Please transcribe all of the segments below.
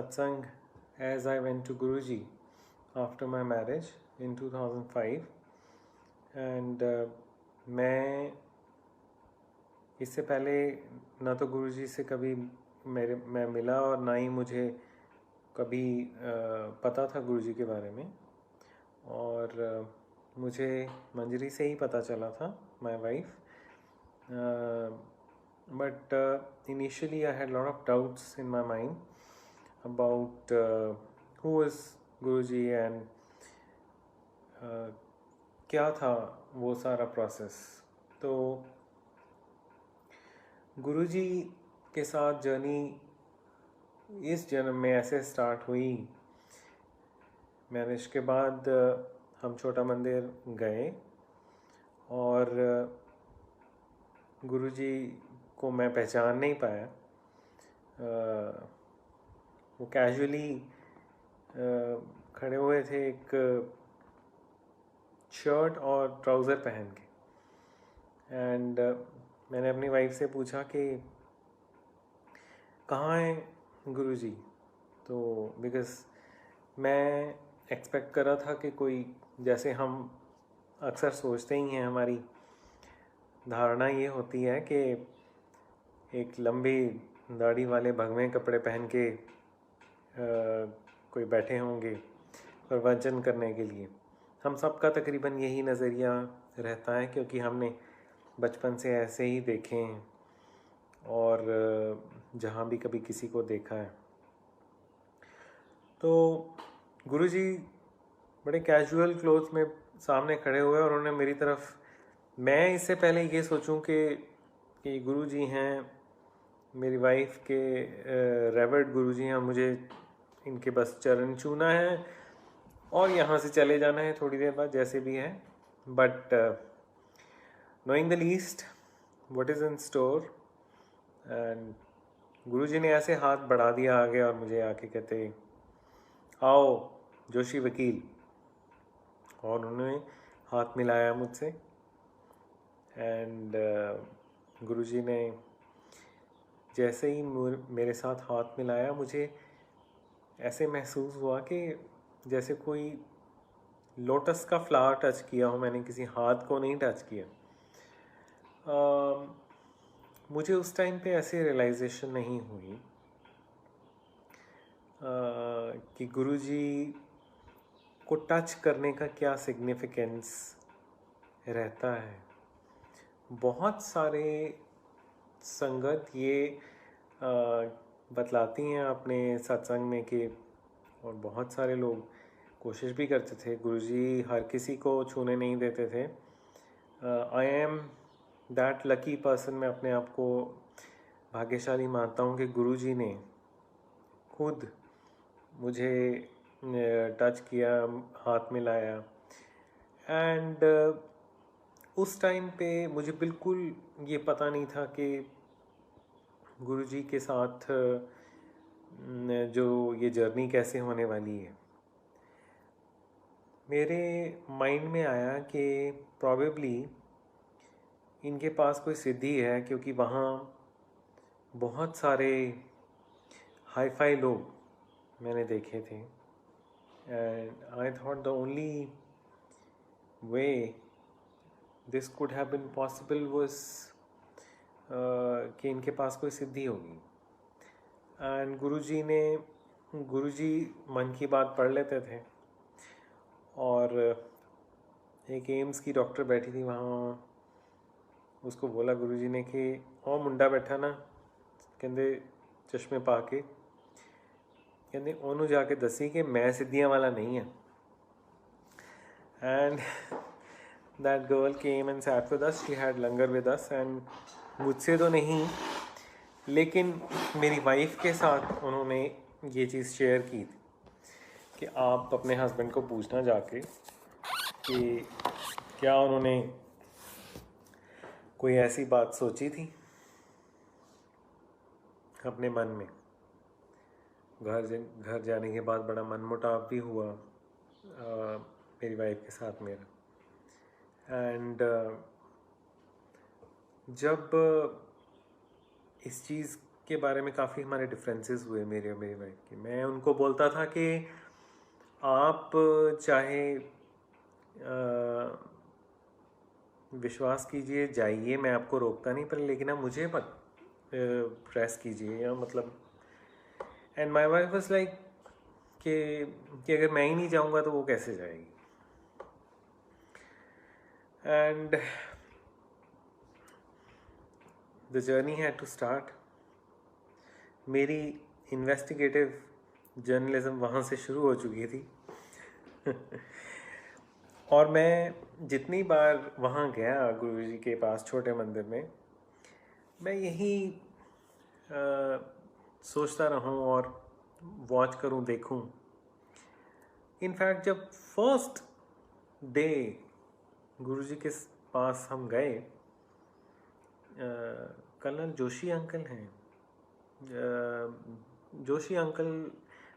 satsang as I went to Guruji after my marriage in 2005 and मैं इससे पहले ना तो गुरुजी से कभी मैं मिला और ना ही मुझे कभी पता था गुरुजी के बारे में। और मुझे मंजरी से ही पता चला था, my wife. But initially I had lot of doubts in my mind about who was Guruji and क्या था वो सारा प्रोसेस। तो गुरुजी के साथ जर्नी इस जन्म में ऐसे स्टार्ट हुई। मैरिज के बाद हम छोटा मंदिर गए और गुरुजी को मैं पहचान नहीं पाया। वो कैजुअली खड़े हुए थे एक शर्ट और ट्राउज़र पहन के। एंड मैंने अपनी वाइफ से पूछा कि कहाँ हैं गुरुजी। तो बिकॉज़ मैं एक्सपेक्ट कर रहा था कि कोई, जैसे हम अक्सर सोचते ही हैं, हमारी धारणा ये होती है कि एक लंबी दाढ़ी वाले भगवे कपड़े पहन के कोई बैठे होंगे प्रवचन करने के लिए। हम सबका तकरीबन यही नज़रिया रहता है, क्योंकि हमने बचपन से ऐसे ही देखे हैं और जहाँ भी कभी किसी को देखा है। तो गुरुजी बड़े कैजुअल क्लोथ्स में सामने खड़े हुए और उन्होंने मेरी तरफ, मैं इससे पहले ये सोचूं कि गुरुजी हैं, मेरी वाइफ के रेवर्ड गुरुजी हैं, मुझे इनके बस चरण छूना है और यहाँ से चले जाना है थोड़ी देर बाद, जैसे भी है। But knowing the least what is in store, and Guruji ने ऐसे हाथ बढ़ा दिया आगे और मुझे आके कहते, आओ जोशी वकील। और उन्होंने हाथ मिलाया मुझसे। एंड गुरुजी ने जैसे ही मेरे साथ हाथ मिलाया, मुझे ऐसे महसूस हुआ कि जैसे कोई लोटस का फ्लावर टच किया हो, मैंने किसी हाथ को नहीं टच किया। मुझे उस टाइम पे ऐसे रियलाइजेशन नहीं हुई कि गुरुजी को टच करने का क्या सिग्निफिकेंस रहता है। बहुत सारे संगत ये बतलाती हैं अपने सत्संग में कि, और बहुत सारे लोग कोशिश भी करते थे, गुरुजी हर किसी को छूने नहीं देते थे। I am that lucky person, मैं अपने आप को भाग्यशाली मानता हूँ कि गुरुजी ने खुद मुझे टच किया, हाथ मिलाया। एंड उस टाइम पे मुझे बिल्कुल ये पता नहीं था कि गुरुजी के साथ जो ये जर्नी कैसे होने वाली है। मेरे माइंड में आया कि प्रॉबेबली इनके पास कोई सिद्धि है, क्योंकि वहाँ बहुत सारे हाई फाई लोग मैंने देखे थे। And I thought the only way this could have been possible was कि इनके पास कोई सिद्धि होगी। एंड गुरुजी मन की बात पढ़ लेते थे और एक एम्स की डॉक्टर बैठी थी वहाँ, उसको बोला गुरुजी ने कि ओ मुंडा बैठा ना, कहते चश्मे पा के, कहते ओनू जाके दसी कि मैं सिद्धियाँ वाला नहीं है। And that girl came and sat with us, she had langar with us. And मुझसे तो नहीं, लेकिन मेरी वाइफ के साथ उन्होंने ये चीज़ शेयर की थी कि आप अपने हस्बैंड को पूछना जाके कि क्या उन्होंने कोई ऐसी बात सोची थी अपने मन में। घर जाने के बाद बड़ा मनमुटाव भी हुआ मेरी वाइफ के साथ मेरा। एंड जब इस चीज़ के बारे में काफ़ी हमारे डिफरेंसेस हुए मेरे और मेरी वाइफ के। मैं उनको बोलता था कि आप चाहे विश्वास कीजिए, जाइए, मैं आपको रोकता नहीं, पर लेकिन आप मुझे मत प्रेस कीजिए, या मतलब। And my wife was like कि अगर मैं ही नहीं जाऊंगा तो वो कैसे जाएगी। And the journey had to start. मेरी इन्वेस्टिगेटिव जर्नलिज्म वहाँ से शुरू हो चुकी थी। और मैं जितनी बार वहाँ गया गुरुजी के पास छोटे मंदिर में, मैं यही सोचता रहूं और वॉच करूं, देखूं। इनफैक्ट जब फर्स्ट डे गुरुजी के पास हम गए, कर्नल जोशी अंकल हैं, जोशी अंकल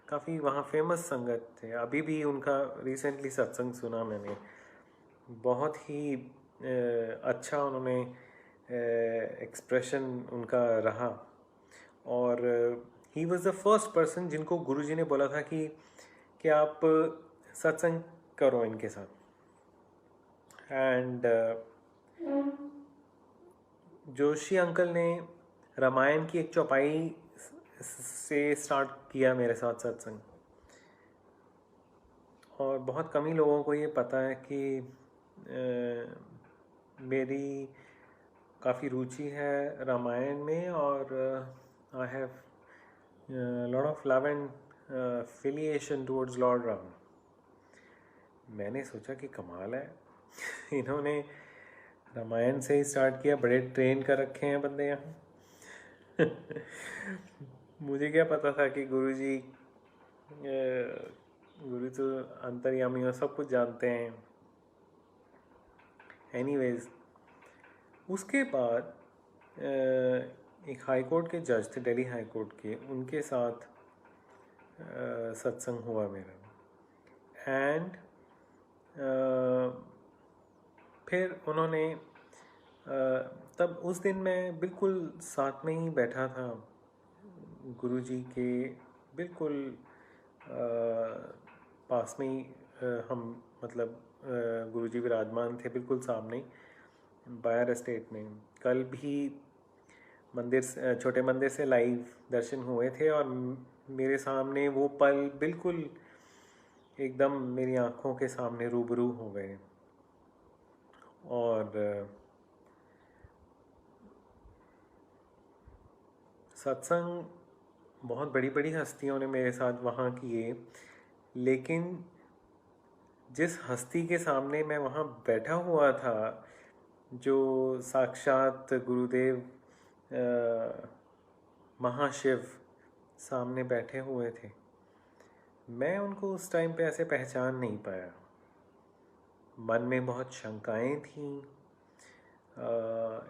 काफ़ी वहाँ फेमस संगत थे। अभी भी उनका रिसेंटली सत्संग सुना मैंने, बहुत ही अच्छा उन्होंने एक्सप्रेशन उनका रहा। और he was the first person जिनको गुरुजी ने बोला था कि आप सत्संग करो इनके साथ। एंड जोशी अंकल ने रामायण की एक चौपाई से स्टार्ट किया मेरे साथ सत्संग। और बहुत कम ही लोगों को ये पता है कि मेरी काफ़ी रुचि है रामायण में, और I have lot of love and affiliation towards lord Ram. मैंने सोचा कि कमाल है, इन्होंने रामायण से ही स्टार्ट किया, बड़े ट्रेन कर रखे हैं बंदे यहाँ। मुझे क्या पता था कि गुरुजी गुरु तो अंतर्यामी और सब कुछ जानते हैं। एनीवेज, उसके बाद एक हाई कोर्ट के जज थे, दिल्ली हाई कोर्ट के, उनके साथ सत्संग हुआ मेरा। एंड फिर उन्होंने तब उस दिन मैं बिल्कुल साथ में ही बैठा था गुरुजी के, बिल्कुल पास में ही हम, मतलब गुरुजी विराजमान थे बिल्कुल सामने ही, बायर एस्टेट में। कल भी मंदिर, छोटे मंदिर से लाइव दर्शन हुए थे, और मेरे सामने वो पल बिल्कुल एकदम मेरी आंखों के सामने रूबरू हो गए। और सत्संग बहुत बड़ी बड़ी हस्तियों ने मेरे साथ वहाँ किए, लेकिन जिस हस्ती के सामने मैं वहाँ बैठा हुआ था, जो साक्षात गुरुदेव महाशिव सामने बैठे हुए थे, मैं उनको उस टाइम पे ऐसे पहचान नहीं पाया। मन में बहुत शंकाएं थीं।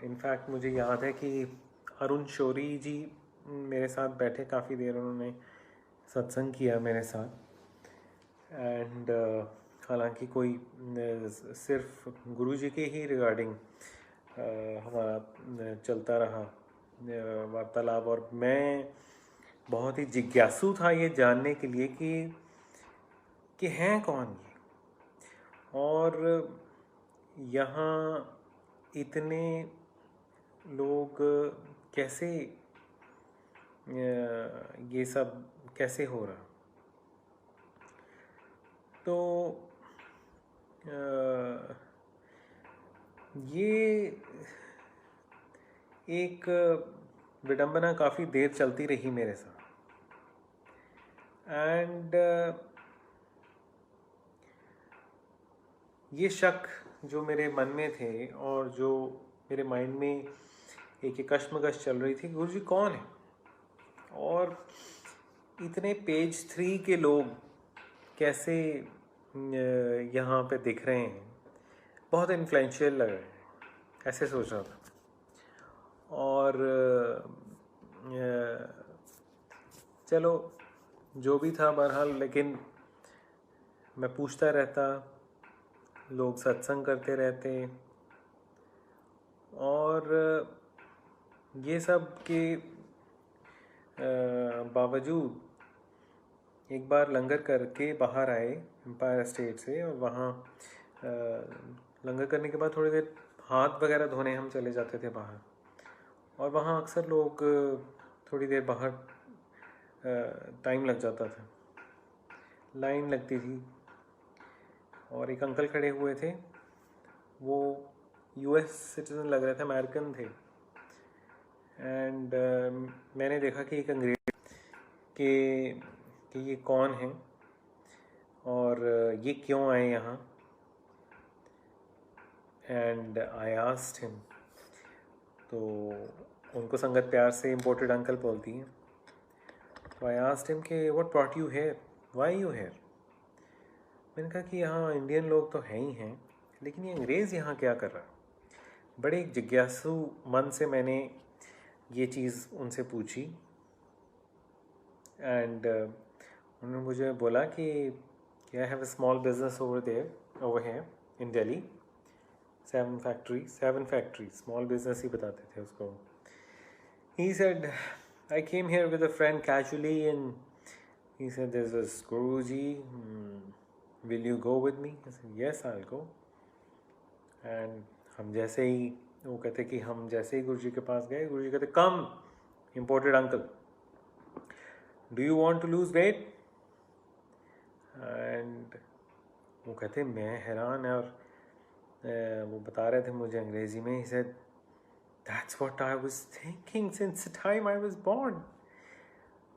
इनफैक्ट मुझे याद है कि अरुण शौरी जी मेरे साथ बैठे काफ़ी देर, उन्होंने सत्संग किया मेरे साथ। एंड हालांकि कोई सिर्फ गुरुजी के ही रिगार्डिंग हमारा चलता रहा वार्तालाप, और मैं बहुत ही जिज्ञासु था ये जानने के लिए कि हैं कौन ये, और यहाँ इतने लोग कैसे, ये सब कैसे हो रहा। तो ये एक विडंबना काफ़ी देर चलती रही मेरे साथ। एंड ये शक जो मेरे मन में थे, और जो मेरे माइंड में एक कश्मकश चल रही थी, गुरुजी कौन है, और इतने पेज 3 के लोग कैसे यहाँ पे दिख रहे हैं, बहुत इन्फ्लुएंशियल लग रहे हैं, ऐसे सोच रहा था। और चलो जो भी था बहरहाल, लेकिन मैं पूछता रहता, लोग सत्संग करते रहते, और ये सब के बावजूद एक बार लंगर करके बाहर आए एम्पायर स्टेट से, और वहाँ लंगर करने के बाद थोड़ी देर हाथ वगैरह धोने हम चले जाते थे बाहर, और वहाँ अक्सर लोग थोड़ी देर बाहर टाइम लग जाता था, लाइन लगती थी, और एक अंकल खड़े हुए थे, वो यूएस सिटीज़न लग रहे थे, अमेरिकन थे, एंड मैंने देखा कि एक अंग्रेज कि ये कौन है और ये क्यों आए यहाँ, एंड आई आस्क्ड हिम, तो उनको संगत प्यार से इम्पोर्टेड अंकल बोलती हैं, तो आई आस्क्ड हिम कि what brought you here, why you here. मैंने कहा कि यहाँ इंडियन लोग तो हैं ही हैं, लेकिन ये अंग्रेज़ यहाँ क्या कर रहा है। बड़े जिज्ञासु मन से मैंने ये चीज़ उनसे पूछी, एंड उन्होंने मुझे बोला कि I have a small business over here in Delhi, 7 factory, small business ही बताते थे उसको। He said, I came here with a friend casually, and he said, there's this Guruji, will you go with me? I said, yes, I'll go. And हम जैसे ही, वो कहते कि हम जैसे ही गुरुजी के पास गए, गुरुजी कहते, come, imported uncle, do you want to lose weight? And वो कहते, मैं हैरान, और वो बता रहे थे मुझे अंग्रेज़ी में, he said, that's what I was thinking since the time I was born.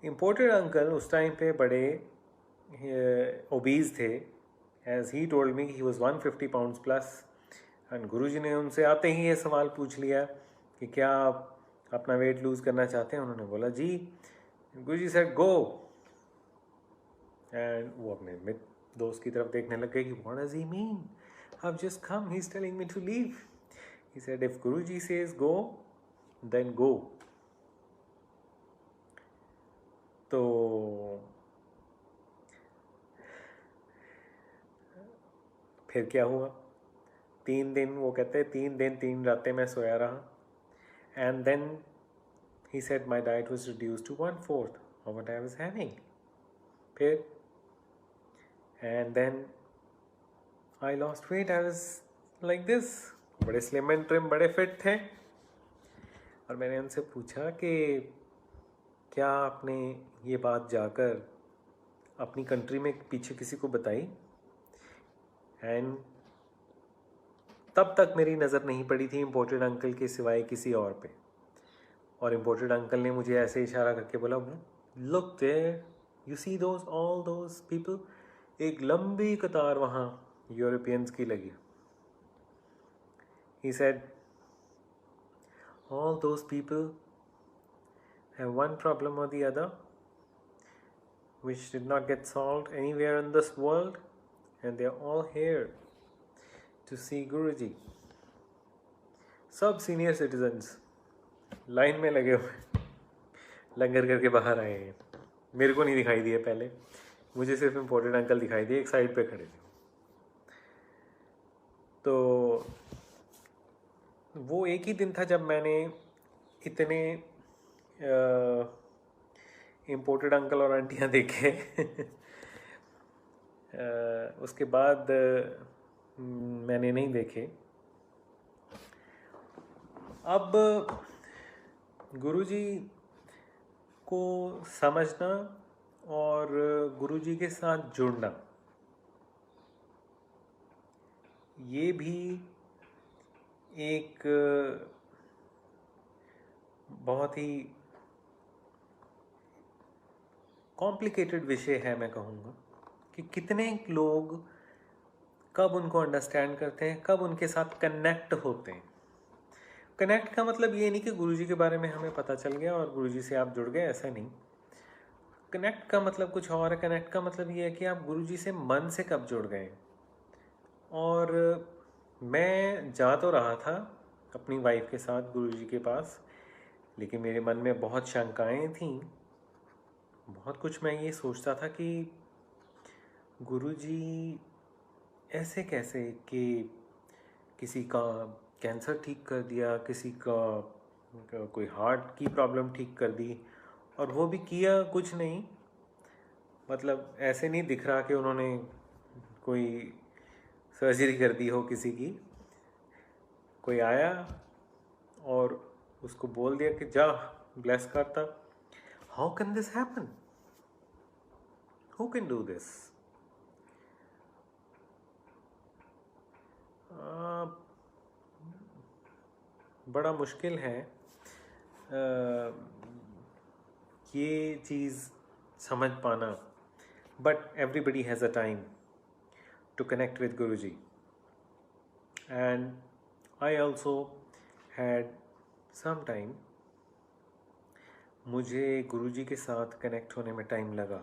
Imported uncle उस टाइम पे बड़े obese थे, as he told me he was 150 pounds plus, and गुरुजी ने उनसे आते ही ये सवाल पूछ लिया कि क्या आप अपना वेट लूज़ करना चाहते हैं। उन्होंने बोला जी। गुरुजी said go, and वो अपने दोस्त की तरफ देखने लग गए कि what does he mean? I've just come, he's telling me to leave. He said, if Guruji says go, then go. तो फिर क्या हुआ, 3 दिन, वो कहते 3 दिन 3 रातें मैं सोया रहा, and then he said my diet was reduced to 1/4 of what I was having. फिर and then I lost weight, I was like this, बड़े स्लिम एंड ट्रिम, बड़े फिट थे। और मैंने उनसे पूछा कि क्या आपने ये बात जाकर अपनी कंट्री में पीछे किसी को बताई, एंड तब तक मेरी नज़र नहीं पड़ी थी इम्पोर्टेड अंकल के सिवाय किसी और पे, और इम्पोर्टेड अंकल ने मुझे ऐसे इशारा करके बोला, look there, you see those, all those people, एक लंबी कतार वहाँ यूरोपियंस की लगी। He said, all those people have one problem or the other which did not get solved anywhere in this world, and they are all here to see Guruji. सब senior citizens line में लगे हुए लंगर करके बाहर आए हैं। मेरे को नहीं दिखाई दिए पहले, मुझे सिर्फ इम्पोर्टेड अंकल दिखाई दिए, एक साइड पे खड़े थे। तो वो एक ही दिन था जब मैंने इतने इम्पोर्टेड अंकल और आंटियाँ देखे। उसके बाद मैंने नहीं देखे। अब गुरुजी को समझना और गुरुजी के साथ जुड़ना, ये भी एक बहुत ही कॉम्प्लिकेटेड विषय है। मैं कहूँगा कि कितने लोग कब उनको अंडरस्टैंड करते हैं, कब उनके साथ कनेक्ट होते हैं। कनेक्ट का मतलब ये नहीं कि गुरुजी के बारे में हमें पता चल गया और गुरुजी से आप जुड़ गए, ऐसा नहीं। कनेक्ट का मतलब कुछ और है। कनेक्ट का मतलब ये है कि आप गुरुजी से मन से कब जुड़ गए। और मैं जा तो रहा था अपनी वाइफ के साथ गुरुजी के पास, लेकिन मेरे मन में बहुत शंकाएं थीं, बहुत कुछ। मैं ये सोचता था कि गुरुजी ऐसे कैसे कि किसी का कैंसर ठीक कर दिया, किसी का कोई हार्ट की प्रॉब्लम ठीक कर दी, और वो भी किया कुछ नहीं, मतलब ऐसे नहीं दिख रहा कि उन्होंने कोई सर्जरी कर दी हो किसी की। कोई आया और उसको बोल दिया कि जा ब्लेस करता। How can this happen? Who can do this? बड़ा मुश्किल है ये चीज़ समझ पाना, but everybody has a time to connect with Guruji, and I also had some time. मुझे गुरुजी के साथ कनेक्ट होने में टाइम लगा,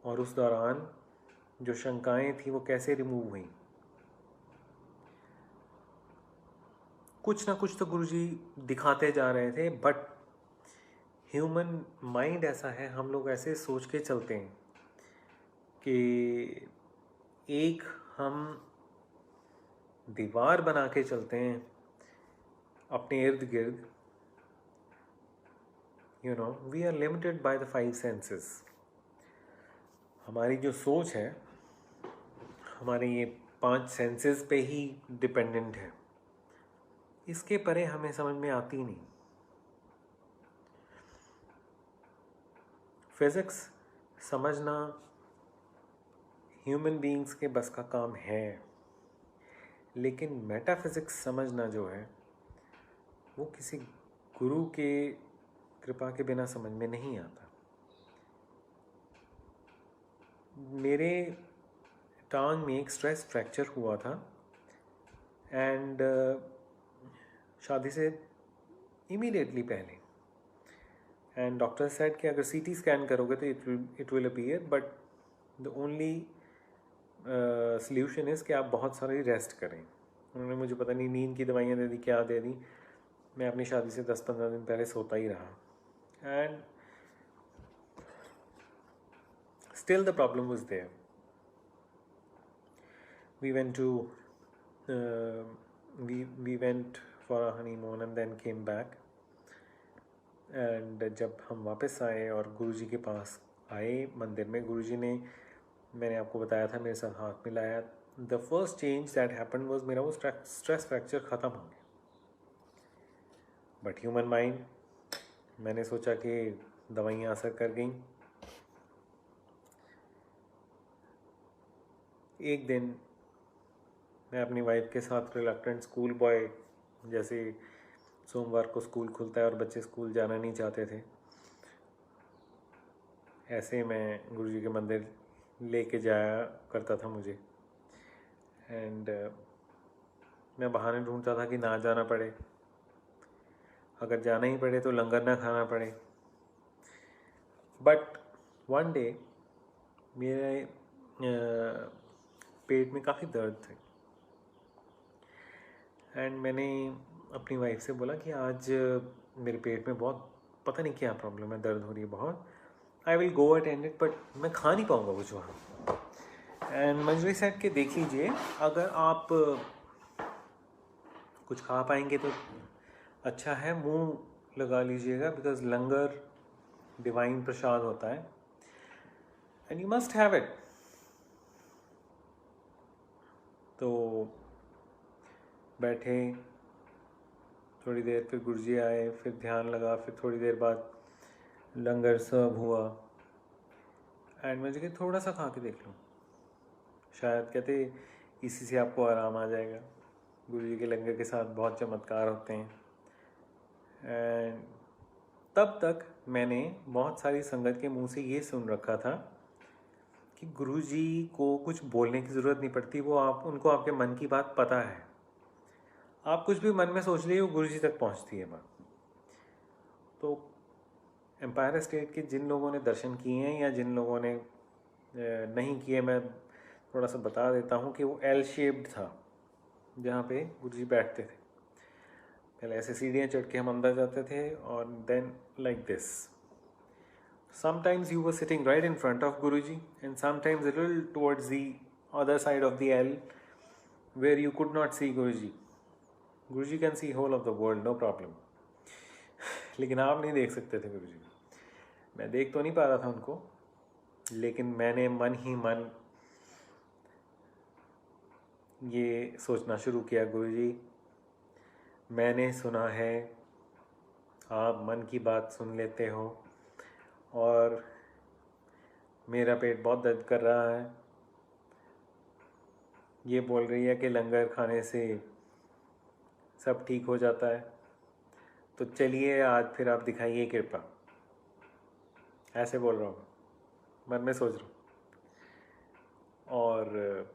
और उस दौरान जो शंकाएं थी वो कैसे रिमूव हुई। कुछ ना कुछ तो गुरुजी दिखाते जा रहे थे, बट ह्यूमन माइंड ऐसा है, हम लोग ऐसे सोच के चलते हैं कि एक हम दीवार बना के चलते हैं अपने इर्द गिर्द। You know, we are limited by the 5 senses. हमारी जो सोच है हमारे ये 5 सेंसेस पे ही डिपेंडेंट है, इसके परे हमें समझ में आती नहीं। फिज़िक्स समझना ह्यूमन बीइंग्स के बस का काम है, लेकिन मेटाफिज़िक्स समझना जो है वो किसी गुरु के कृपा के बिना समझ में नहीं आता। मेरे टांग में एक स्ट्रेस फ्रैक्चर हुआ था, एंड शादी से इमीडिएटली पहले, एंड डॉक्टर सेड कि अगर सीटी स्कैन करोगे तो it will appear, but the only solution is कि आप बहुत सारी रेस्ट करें। उन्होंने मुझे पता नहीं नींद की दवाइयाँ दे दी, क्या दे दी। मैं अपनी शादी से 10-15 दिन पहले सोता ही रहा, and still the problem was there. We went to we went for a honeymoon and then came back, एंड जब हम वापस आए और गुरुजी के पास आए मंदिर में, गुरुजी ने, मैंने आपको बताया था, मेरे साथ हाथ मिलाया। The first change that happen was मेरा वो स्ट्रेस फ्रैक्चर ख़त्म हो गया। बट ह्यूमन माइंड, मैंने सोचा कि दवाइयाँ असर कर गई। एक दिन मैं अपनी वाइफ के साथ रिलक्टेंट स्कूल बॉय, जैसे सोमवार को स्कूल खुलता है और बच्चे स्कूल जाना नहीं चाहते थे, ऐसे मैं गुरुजी के मंदिर लेके जाया करता था मुझे, एंड मैं बहाने ढूंढता था कि ना जाना पड़े, अगर जाना ही पड़े तो लंगर ना खाना पड़े। बट वन डे मेरे पेट में काफ़ी दर्द थे, एंड मैंने अपनी वाइफ से बोला कि आज मेरे पेट में बहुत, पता नहीं क्या प्रॉब्लम है, दर्द हो रही है बहुत, I will go attend it, but मैं खा नहीं पाऊँगा कुछ वहाँ। एंड मंजरी सेड कि देख लीजिए, अगर आप कुछ खा पाएंगे तो अच्छा है, मुंह लगा लीजिएगा, बिकॉज लंगर डिवाइन प्रसाद होता है and you must have it. तो बैठे थोड़ी देर, फिर गुरुजी आए, फिर ध्यान लगा, फिर थोड़ी देर बाद लंगर सर्व हुआ, एंड मुझे कि थोड़ा सा खा के देख लो, शायद कहते इसी से आपको आराम आ जाएगा। गुरुजी के लंगर के साथ बहुत चमत्कार होते हैं। एंड तब तक मैंने बहुत सारी संगत के मुंह से ये सुन रखा था कि गुरुजी को कुछ बोलने की ज़रूरत नहीं पड़ती, वो उनको आपके मन की बात पता है, आप कुछ भी मन में सोच लीजिए वो गुरुजी तक पहुंचती है बात। तो एम्पायर स्टेट के जिन लोगों ने दर्शन किए हैं या जिन लोगों ने नहीं किए, मैं थोड़ा सा बता देता हूँ कि वो एल शेप्ड था जहाँ पे गुरुजी बैठते थे। पहले ऐसे सीढ़ियाँ चढ़ के हम अंदर जाते थे, और then like this. Sometimes you were sitting right in front of Guruji, and sometimes a little towards the other side of the L, where you could not see Guruji. Guruji can see whole of the world, no problem. लेकिन आप नहीं देख सकते थे गुरुजी को। मैं देख तो नहीं पा रहा था उनको, लेकिन मैंने मन ही मन ये सोचना शुरू किया, गुरुजी मैंने सुना है आप मन की बात सुन लेते हो और मेरा पेट बहुत दर्द कर रहा है। ये बोल रही है कि लंगर खाने से सब ठीक हो जाता है, तो चलिए आज फिर आप दिखाइए कृपा। ऐसे बोल रहा हूँ, मन में सोच रहा हूँ। और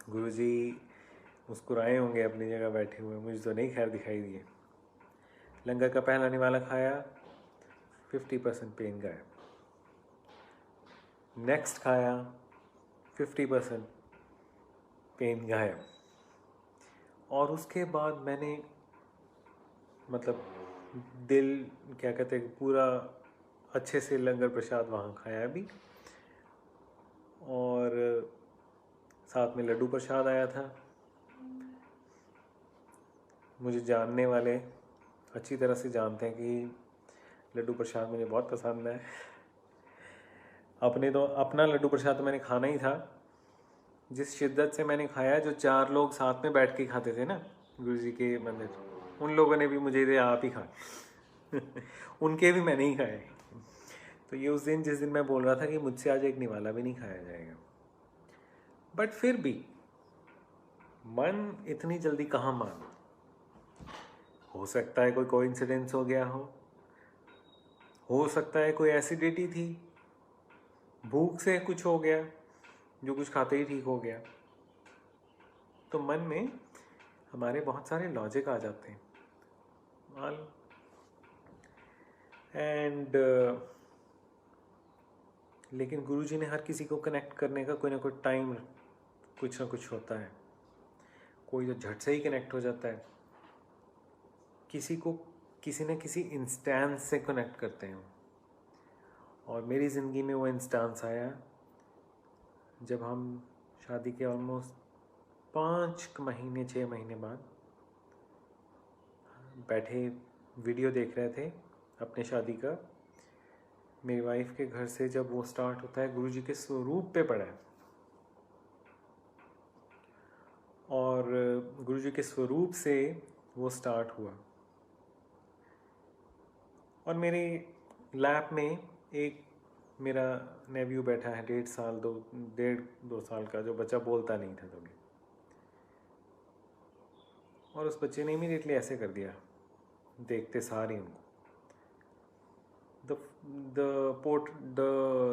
गुरुजी मुस्कुराए होंगे अपनी जगह बैठे हुए, मुझे तो नहीं खैर दिखाई दिए। लंगर का पहला निवाला खाया, 50% पेन गायब। नेक्स्ट खाया, 50% पेन गायब। और उसके बाद मैंने मतलब दिल क्या कहते हैं, पूरा अच्छे से लंगर प्रसाद वहाँ खाया भी, और साथ में लड्डू प्रसाद आया था। मुझे जानने वाले अच्छी तरह से जानते हैं कि लड्डू प्रसाद मुझे बहुत पसंद है। अपना लड्डू प्रसाद तो मैंने खाना ही था, जिस शिद्दत से मैंने खाया, जो 4 लोग साथ में बैठ के खाते थे ना गुरुजी के मंदिर, उन लोगों ने भी मुझे दे आप ही खा उनके भी मैंने ही खाए। तो ये उस दिन जिस दिन मैं बोल रहा था कि मुझसे आज एक निवाला भी नहीं खाया जाएगा, बट फिर भी मन इतनी जल्दी कहाँ मान। हो सकता है कोई कोइंसिडेंस हो गया हो सकता है कोई एसिडिटी थी, भूख से कुछ हो गया, जो कुछ खाते ही ठीक हो गया। तो मन में हमारे बहुत सारे लॉजिक आ जाते हैं एंड लेकिन गुरुजी ने हर किसी को कनेक्ट करने का कोई ना कोई टाइम कुछ ना कुछ होता है। कोई तो झट से ही कनेक्ट हो जाता है, किसी को किसी न किसी इंस्टेंस से कनेक्ट करते हैं। और मेरी ज़िंदगी में वो इंस्टेंस आया जब हम शादी के ऑलमोस्ट 5 महीने 6 महीने बाद बैठे वीडियो देख रहे थे अपने शादी का। मेरी वाइफ के घर से जब वो स्टार्ट होता है, गुरुजी के स्वरूप पे पड़ा है, और गुरुजी के स्वरूप से वो स्टार्ट हुआ। और मेरे लैप में एक मेरा नेव्यू बैठा है, 1.5 साल का, जो बच्चा बोलता नहीं था कभी। और उस बच्चे ने इमीडिएटली ऐसे कर दिया देखते सारे उनको। द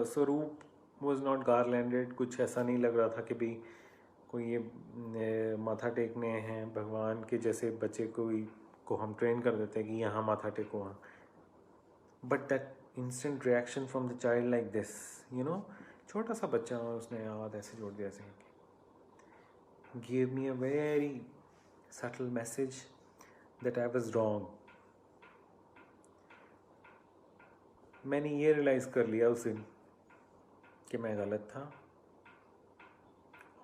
स्वरूप वॉज नॉट गारलैंडेड, कुछ ऐसा नहीं लग रहा था कि भी कोई ये माथा टेकने हैं भगवान के, जैसे बच्चे को हम ट्रेन कर देते हैं कि यहाँ माथा टेको वहाँ। But that instant reaction from the child like this, छोटा सा बच्चा, और उसने हाथ ऐसे जोड़ दिया, ऐसे give me a very subtle message that I was wrong. मैंने ये रियलाइज़ कर लिया उस दिन कि मैं गलत था,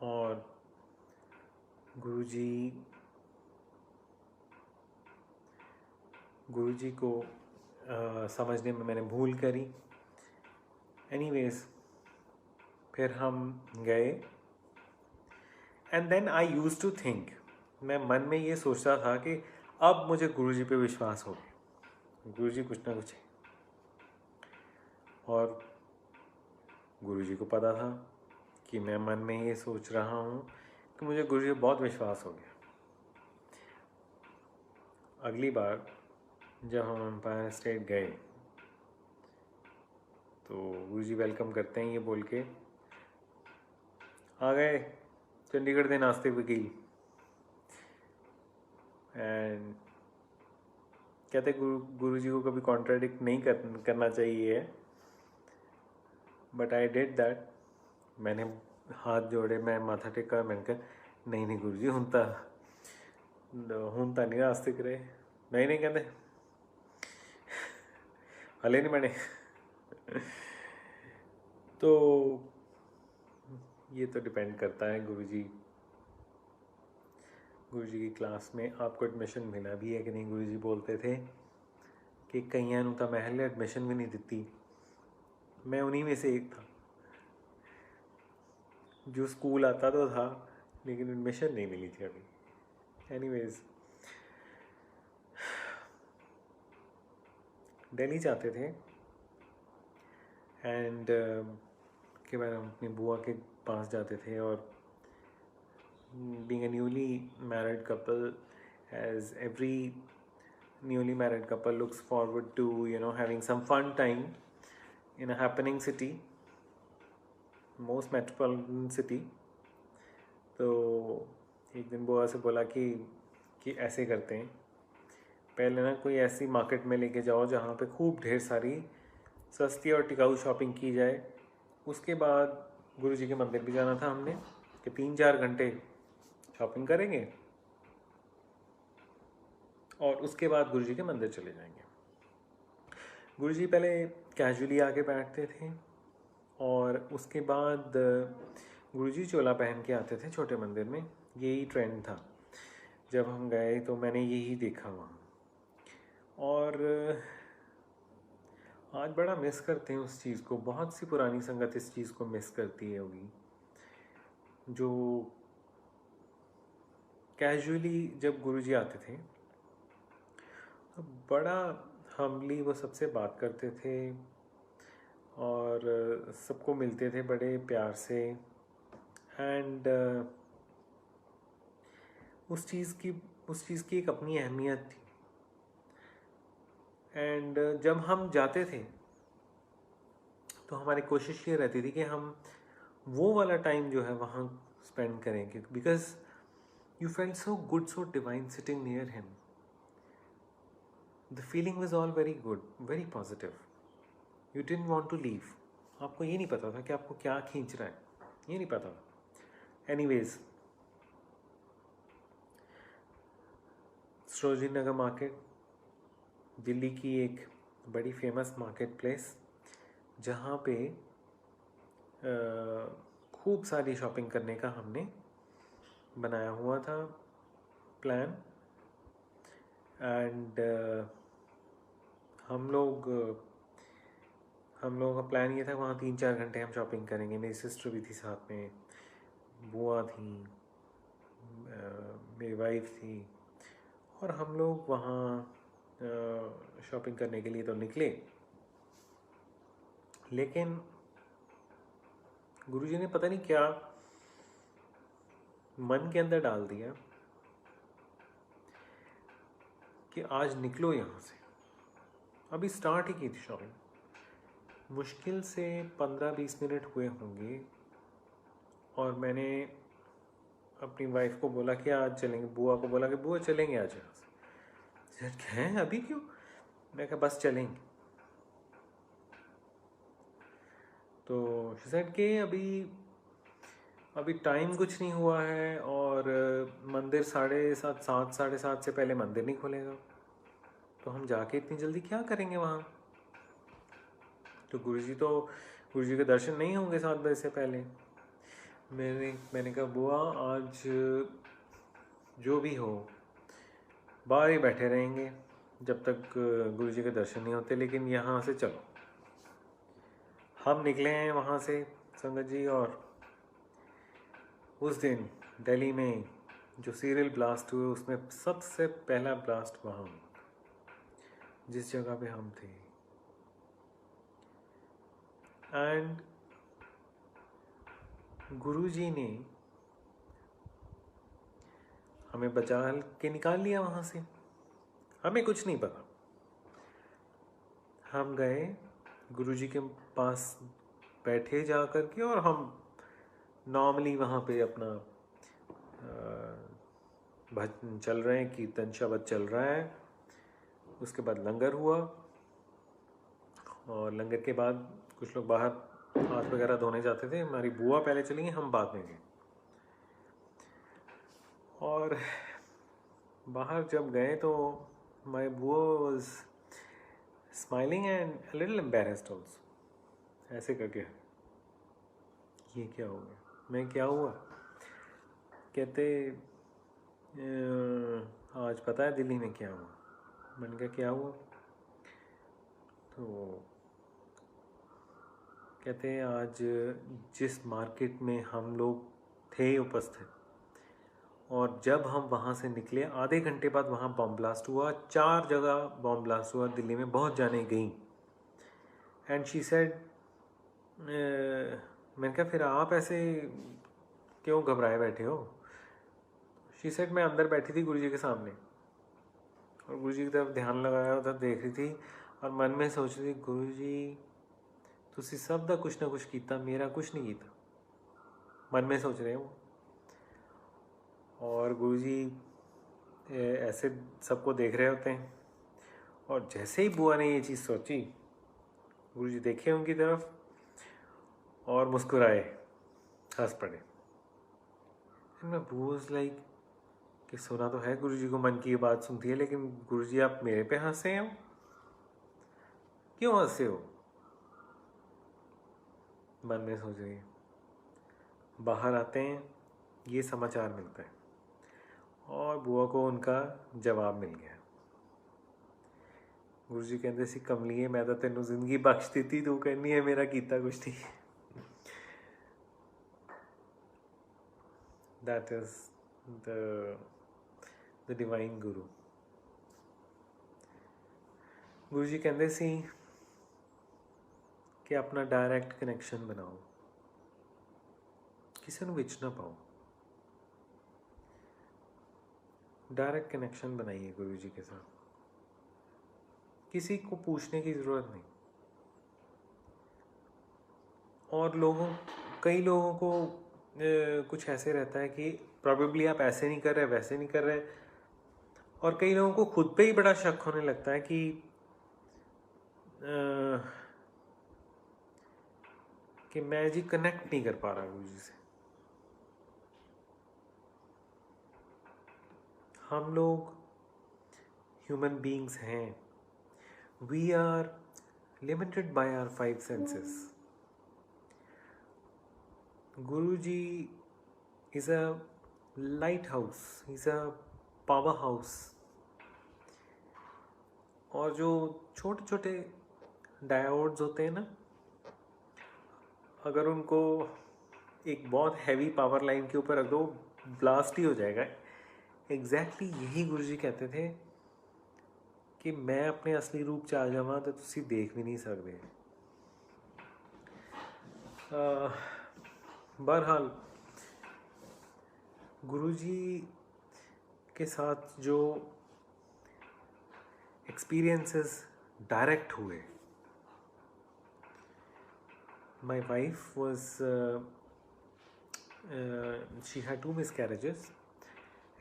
और गुरुजी को समझने में मैंने भूल करी। एनीवेज, फिर हम गए and then I used to think, मैं मन में ये सोचता था कि अब मुझे गुरुजी पे विश्वास हो गया, गुरुजी कुछ ना कुछ है। और गुरुजी को पता था कि मैं मन में ये सोच रहा हूँ कि मुझे गुरुजी पे बहुत विश्वास हो गया। अगली बार जब हम एम्पायर स्टेट गए तो गुरुजी वेलकम करते हैं ये बोल के, आ गए चंडीगढ़ के नाश्ते वकील, एंड कहते गुरुजी को कभी कॉन्ट्राडिक्ट नहीं करना चाहिए, बट आई डिड दैट। मैंने हाथ जोड़े, मैं माथा टेका, मैंने कहा नहीं गुरुजी हूँ नहीं नास्ते करे, नहीं कहते हले नहीं बने तो ये तो डिपेंड करता है गुरुजी की क्लास में आपको एडमिशन मिला भी है कि नहीं। गुरुजी बोलते थे कि कईयां नूं तां महल एडमिशन भी नहीं दी। मैं उन्हीं में से एक था जो स्कूल आता तो था लेकिन एडमिशन नहीं मिली थी अभी। एनीवेज, दिल्ली जाते थे एंड के बाद हम अपनी बुआ के पास जाते थे। और being a newly married couple, as every newly married couple looks forward to having some fun time in a happening city, most metropolitan city. तो एक दिन बुआ से बोला कि ऐसे करते हैं, पहले ना कोई ऐसी मार्केट में लेके जाओ जहाँ पे खूब ढेर सारी सस्ती और टिकाऊ शॉपिंग की जाए। उसके बाद गुरुजी के मंदिर भी जाना था हमने कि 3-4 घंटे शॉपिंग करेंगे और उसके बाद गुरुजी के मंदिर चले जाएंगे। गुरुजी पहले कैजुअली आके बैठते थे और उसके बाद गुरुजी चोला पहन के आते थे छोटे मंदिर में। यही ट्रेंड था। जब हम गए तो मैंने यही देखा वहाँ, और आज बड़ा मिस करते हैं उस चीज़ को। बहुत सी पुरानी संगत इस चीज़ को मिस करती है होगी, जो कैजुअली जब गुरुजी आते थे तो बड़ा हम्बली वो सबसे बात करते थे और सबको मिलते थे बड़े प्यार से। एंड उस चीज़ की एक अपनी अहमियत थी। एंड जब हम जाते थे तो हमारी कोशिश ये रहती थी कि हम वो वाला टाइम जो है वहाँ स्पेंड करेंगे, because you felt so good, so divine sitting near him. The feeling was all very good, very positive. You didn't want to leave. आपको ये नहीं पता था कि आपको क्या खींच रहा है, ये नहीं पता था। एनीवेज, सरोजिनी नगर मार्केट दिल्ली की एक बड़ी फेमस मार्केट प्लेस, जहाँ पे खूब सारी शॉपिंग करने का हमने बनाया हुआ था प्लान। एंड हम लोगों का प्लान ये था वहाँ 3-4 घंटे हम शॉपिंग करेंगे। मेरी सिस्टर भी थी साथ में, बुआ थी, मेरी वाइफ थी, और हम लोग वहाँ शॉपिंग करने के लिए तो निकले। लेकिन गुरुजी ने पता नहीं क्या मन के अंदर डाल दिया कि आज निकलो यहाँ से। अभी स्टार्ट ही की थी शॉपिंग, मुश्किल से 15-20 मिनट हुए होंगे, और मैंने अपनी वाइफ को बोला कि आज चलेंगे, बुआ को बोला कि बुआ चलेंगे आज यहाँ से। हैं अभी क्यों? मैं कहा बस चलेंगे। तो शी सेड कि अभी टाइम कुछ नहीं हुआ है और मंदिर 7:30 7:30 से पहले मंदिर नहीं खुलेगा, तो हम जाके इतनी जल्दी क्या करेंगे वहाँ। तो गुरुजी के दर्शन नहीं होंगे 7 बजे से पहले। मैंने कहा बुआ आज जो भी हो बाहर ही बैठे रहेंगे जब तक गुरुजी के दर्शन नहीं होते, लेकिन यहाँ से चलो। हम निकले हैं वहाँ से संगत जी, और उस दिन दिल्ली में जो सीरियल ब्लास्ट हुए उसमें सबसे पहला ब्लास्ट वहाँ जिस जगह पे हम थे। एंड गुरुजी ने हमें बचा के निकाल लिया वहाँ से। हमें कुछ नहीं पता। हम गए गुरुजी के पास बैठे जा कर के, और हम नॉर्मली वहाँ पे अपना भजन चल रहे हैं, कीर्तन शब्द चल रहा है। उसके बाद लंगर हुआ, और लंगर के बाद कुछ लोग बाहर हाथ वगैरह धोने जाते थे। हमारी बुआ पहले चली गई, हम बाद में गए। और बाहर जब गए तो माई बुआ was smiling and a little embarrassed also. ऐसे करके ये क्या हो गया? मैं क्या हुआ? कहते आज पता है दिल्ली में क्या हुआ? मैंने कहा क्या हुआ? तो कहते हैं आज जिस मार्केट में हम लोग थे उपस्थित, और जब हम वहाँ से निकले आधे घंटे बाद वहाँ बॉम्ब ब्लास्ट हुआ। 4 जगह बॉम्ब ब्लास्ट हुआ दिल्ली में, बहुत जाने गई। एंड शी सेड, मैंने कहा फिर आप ऐसे क्यों घबराए बैठे हो? शी सेड, मैं अंदर बैठी थी गुरुजी के सामने और गुरुजी की तरफ ध्यान लगाया, उधर देख रही थी और मन में सोच रही थी, गुरुजी तुसी सब दा कुछ ना कुछ कीता, मेरा कुछ नहीं कीता। मन में सोच रहे हैं वो। और गुरुजी ऐसे सबको देख रहे होते हैं, और जैसे ही बुआ ने ये चीज़ सोची, गुरुजी देखे उनकी तरफ और मुस्कुराए, हंस पड़े। मैं वाज लाइक कि सुना तो है गुरुजी को मन की ये बात सुनती है, लेकिन गुरुजी आप मेरे पे हंसे हो, क्यों हंसे हो? मन में सोच रही है। बाहर आते हैं, ये समाचार मिलता है और बुआ को उनका जवाब मिल गया। गुरुजी कहते सी, कमलीए मैं तो तेनों जिंदगी बख्श दी, तू कहनी है मेरा कीता कुछ नहीं। That is the divine guru. गुरुजी कहते सी कि अपना डायरेक्ट कनेक्शन बनाओ, किसी को विच ना पाओ। डायरेक्ट कनेक्शन बनाइए गुरुजी के साथ, किसी को पूछने की ज़रूरत नहीं। और कई लोगों को कुछ ऐसे रहता है कि प्रॉबेबली आप ऐसे नहीं कर रहे, वैसे नहीं कर रहे, और कई लोगों को खुद पे ही बड़ा शक होने लगता है कि मैं जी कनेक्ट नहीं कर पा रहा गुरुजी से। हम लोग ह्यूमन बीइंग्स हैं, we are limited by our 5 senses. Guruji is a lighthouse, is a powerhouse. और जो छोटे छोटे डायोड्स होते हैं ना, अगर उनको एक बहुत हैवी पावर लाइन के ऊपर रख दो, ब्लास्ट ही हो जाएगा। एग्जैक्टली यही गुरुजी कहते थे कि मैं अपने असली रूप च आ जावां तो तुसी देख भी नहीं सकते। बहरहाल गुरुजी के साथ जो एक्सपीरियंसेस डायरेक्ट हुए, my wife was she had 2 miscarriages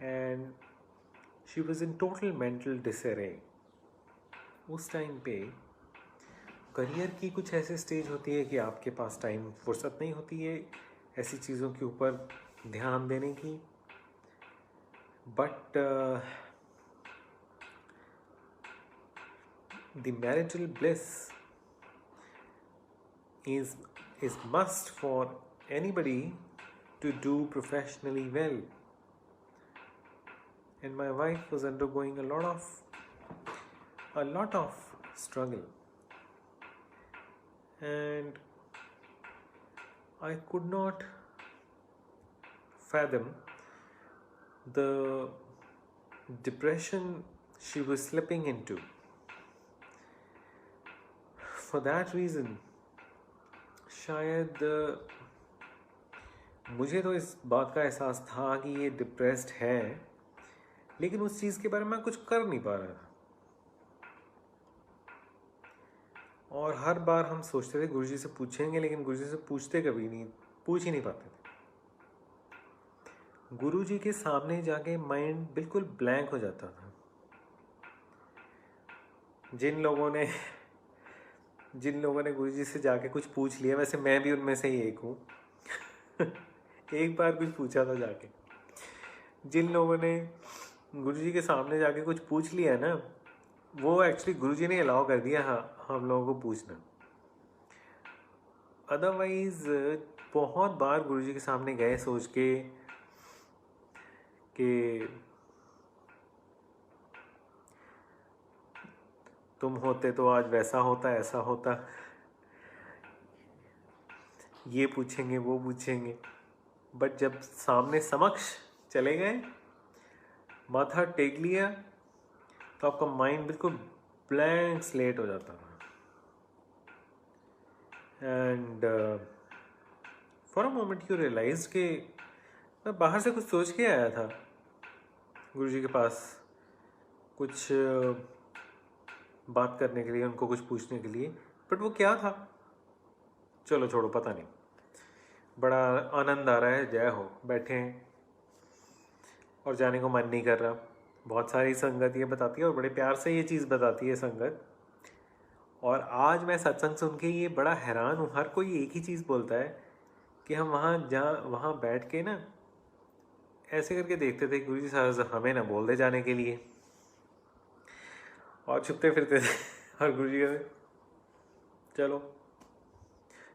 and she was in total mental disarray। उस टाइम पे करियर की कुछ ऐसे स्टेज होती है कि आपके पास टाइम फुर्सत नहीं होती है ऐसी चीज़ों के ऊपर ध्यान देने की, but the marital bliss is must for anybody to do professionally well, and my wife was undergoing a lot of struggle, and I could not fathom the depression she was slipping into. For that reason शायद मुझे तो इस बात का एहसास था कि ये डिप्रेस्ड है, लेकिन उस चीज़ के बारे में कुछ कर नहीं पा रहा था। और हर बार हम सोचते थे गुरुजी से पूछेंगे, लेकिन गुरुजी से पूछ ही नहीं पाते थे। गुरुजी के सामने जाके माइंड बिल्कुल ब्लैंक हो जाता था। जिन लोगों ने गुरुजी से जाके कुछ पूछ लिया, वैसे मैं भी उनमें से ही एक हूँ एक बार कुछ पूछा था जाके। जिन लोगों ने गुरुजी के सामने जाके कुछ पूछ लिया है ना, वो एक्चुअली गुरुजी ने अलाउ कर दिया हम लोगों को पूछना। अदरवाइज बहुत बार गुरुजी के सामने गए सोच के कि तुम होते तो आज वैसा होता ऐसा होता, ये पूछेंगे वो पूछेंगे। बट जब सामने समक्ष चले गए, माथा टेक लिया, तो आपका माइंड बिल्कुल ब्लैंक स्लेट हो जाता था। And for a moment you realise कि मैं बाहर से कुछ सोच के आया था गुरुजी के पास, कुछ बात करने के लिए, उनको कुछ पूछने के लिए। बट वो क्या था, चलो छोड़ो, पता नहीं। बड़ा आनंद आ रहा है, जय हो, बैठे हैं और जाने को मन नहीं कर रहा। बहुत सारी संगत ये बताती है और बड़े प्यार से ये चीज़ बताती है संगत। और आज मैं सत्संग सुन के ये बड़ा हैरान हूँ, हर कोई एक ही चीज़ बोलता है कि हम वहाँ बैठ के ना ऐसे करके देखते थे, गुरुजी साहब हमें ना बोल दे जाने के लिए, और छुपते फिरते थे। और गुरुजी कहते चलो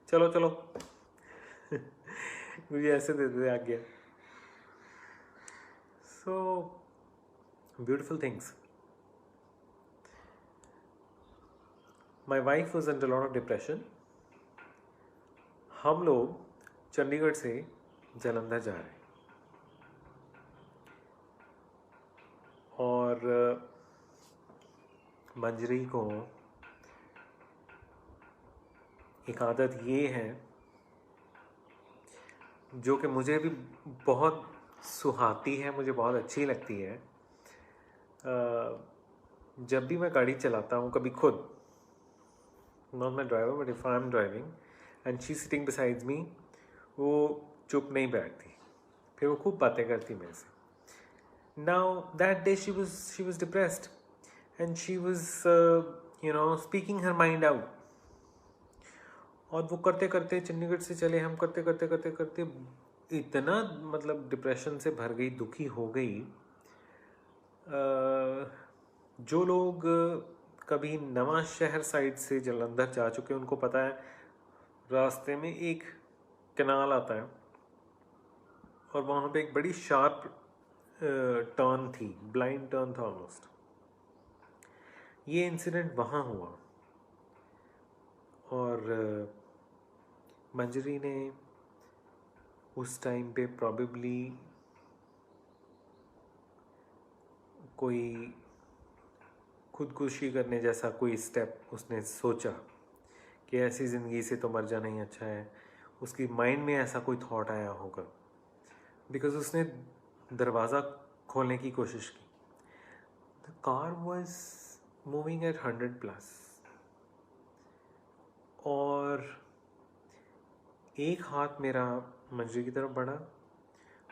चलो चलो। गुरुजी ऐसे देते थे आज्ञा। So beautiful things. My wife was under lot of depression. हम लोग चंडीगढ़ से जालंधर जा रहे हैं, और मंजरी को एक आदत ये है जो कि मुझे भी बहुत सुहाती है, मुझे बहुत अच्छी लगती है। जब भी मैं गाड़ी चलाता हूँ, कभी खुद, not my driver but if I am driving and she sitting besides me, वो चुप नहीं बैठती, फिर वो खूब बातें करती मेरे से। Now that day she was depressed and she was speaking her mind out. और वो करते करते चंडीगढ़ से चले हम, करते करते करते करते इतना मतलब डिप्रेशन से भर गई, दुखी हो गई। जो लोग कभी नवा शहर साइड से जालंधर जा चुके उनको पता है, रास्ते में एक कैनाल आता है और वहाँ पे एक बड़ी शार्प टर्न थी, ब्लाइंड टर्न था ऑलमोस्ट। ये इंसिडेंट वहाँ हुआ और मंजरी ने उस टाइम पे प्रॉबेबली कोई खुदकुशी करने जैसा कोई स्टेप उसने सोचा कि ऐसी ज़िंदगी से तो मर जाना ही अच्छा है। उसकी माइंड में ऐसा कोई थॉट आया होगा, बिकॉज उसने दरवाज़ा खोलने की कोशिश की। The car was moving at 100+, और एक हाथ मेरा मंजरी की तरफ बढ़ा,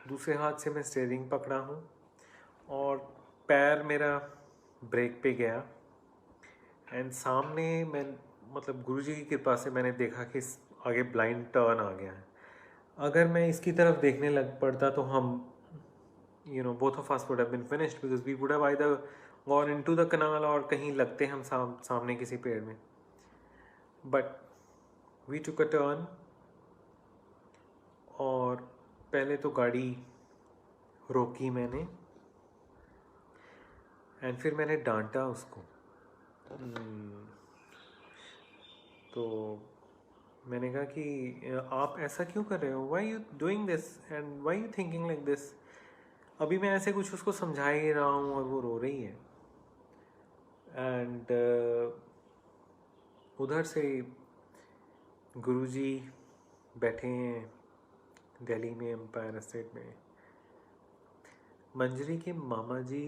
दूसरे हाथ से मैं स्टीयरिंग पकड़ा हूँ और पैर मेरा ब्रेक पे गया। एंड सामने मैं मतलब गुरुजी की कृपा से मैंने देखा कि आगे ब्लाइंड टर्न आ गया है। अगर मैं इसकी तरफ देखने लग पड़ता तो हम both of us would have been finished, because we would have either gone into the canal और कहीं लगते हम सामने किसी पेड़ में। But we took a turn, और पहले तो गाड़ी रोकी मैंने एंड फिर मैंने डांटा उसको। तो मैंने कहा कि आप ऐसा क्यों कर रहे हो, why you doing this and why you thinking like this. अभी मैं ऐसे कुछ उसको समझा ही रहा हूँ और वो रो रही है। एंड उधर से गुरुजी बैठे हैं दिल्ली में एम्पायर एस्टेट में। मंजरी के मामा जी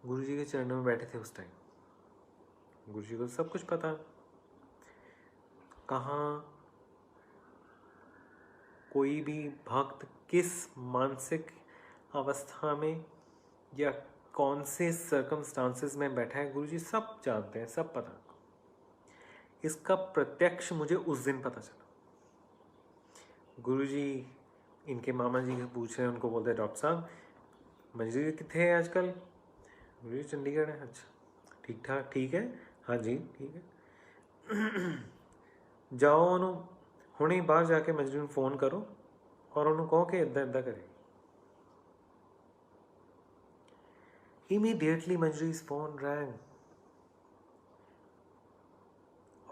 गुरुजी के चरणों में बैठे थे उस टाइम। गुरुजी को सब कुछ पता, कहाँ कोई भी भक्त किस मानसिक अवस्था में या कौन से सर्कमस्टांसेस में बैठा है, गुरुजी सब जानते हैं, सब पता। इसका प्रत्यक्ष मुझे उस दिन पता चला। गुरुजी इनके मामा जी को पूछ रहे हैं, उनको बोलते हैं डॉक्टर साहब मंजरी कितने हैं आजकल। गुरुजी चंडीगढ़ है। अच्छा ठीक ठाक, ठीक है, हाँ जी ठीक है। जाओ उन्होंने ਹੁਣੇ बाहर जाके मंजरी ਨੂੰ फ़ोन करो और उन्होंने कहो कि इदा इदा करे। Immediately Manjari's phone rang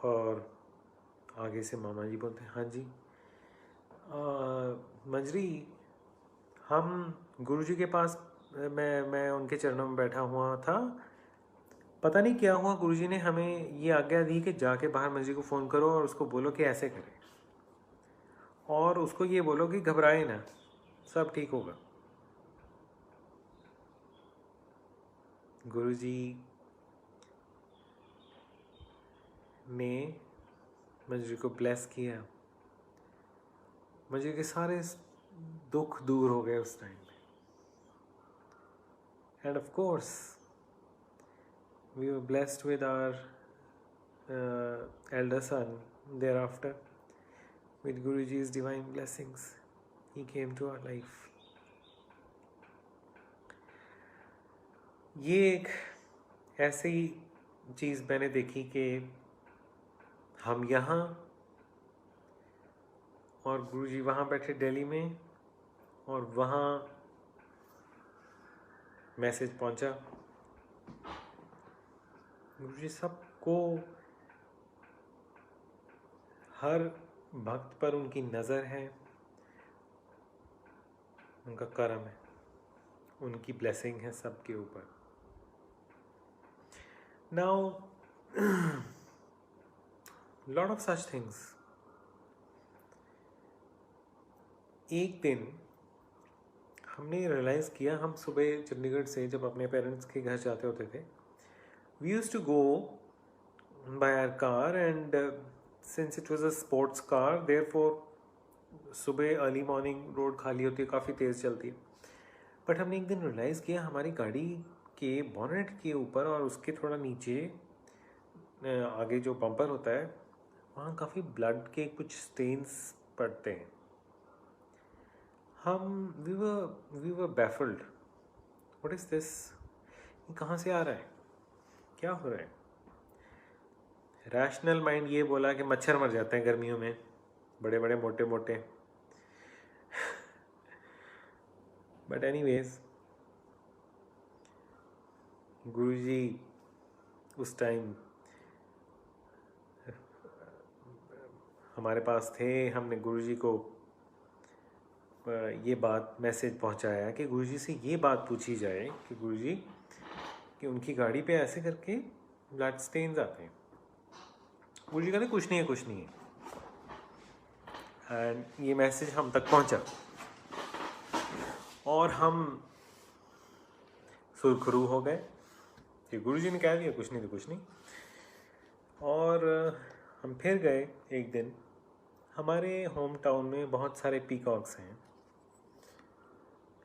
और आगे से मामा जी बोलते हैं, हाँ जी मंजरी, हम गुरुजी के पास, मैं उनके चरणों में बैठा हुआ था, पता नहीं क्या हुआ, गुरुजी ने हमें ये आज्ञा दी कि जाके बाहर मंजरी को फ़ोन करो और उसको बोलो कि ऐसे करे, और उसको ये बोलो कि घबराए ना, सब ठीक होगा। गुरुजी ने मंजरी को ब्लेस किया, मंजरी के सारे दुख दूर हो गए उस टाइम में। End of course we were blessed with our elder son thereafter with Guruji's divine blessings. He came to our life. ये एक ऐसी चीज़ मैंने देखी कि हम यहाँ और गुरुजी वहाँ बैठे दिल्ली में, और वहाँ मैसेज पहुँचा। गुरुजी सबको, हर भक्त पर उनकी नज़र है, उनका करम है, उनकी ब्लेसिंग है सबके ऊपर। Now lot of such things. एक दिन हमने रियलाइज़ किया, हम सुबह चंडीगढ़ से जब अपने पेरेंट्स के घर जाते होते थे, we used to go by our car, and since it was a sports car, therefore सुबह अर्ली मॉर्निंग रोड खाली होती है, काफ़ी तेज़ चलती है। बट हमने एक दिन रियलाइज़ किया, हमारी गाड़ी के बॉनेट के ऊपर और उसके थोड़ा नीचे आगे जो बम्पर होता है, वहाँ काफ़ी ब्लड के कुछ स्टेन्स पड़ते हैं। हम we were baffled, what is this, ये कहाँ से आ रहा है, क्या हो रहा है। रैशनल माइंड ये बोला कि मच्छर मर जाते हैं गर्मियों में, बड़े बड़े मोटे मोटे। बट एनीवेज, गुरुजी उस टाइम हमारे पास थे। हमने गुरुजी को ये बात मैसेज पहुंचाया कि गुरुजी से ये बात पूछी जाए कि गुरुजी, कि उनकी गाड़ी पे ऐसे करके ब्लड स्टेन्स आते हैं। गुरुजी कहते कुछ नहीं है, कुछ नहीं है। एंड ये मैसेज हम तक पहुंचा और हम सुरखरू हो गए कि गुरुजी ने कह दिया कुछ नहीं तो कुछ नहीं। और हम फिर गए एक दिन। हमारे होम टाउन में बहुत सारे पीकॉक्स हैं,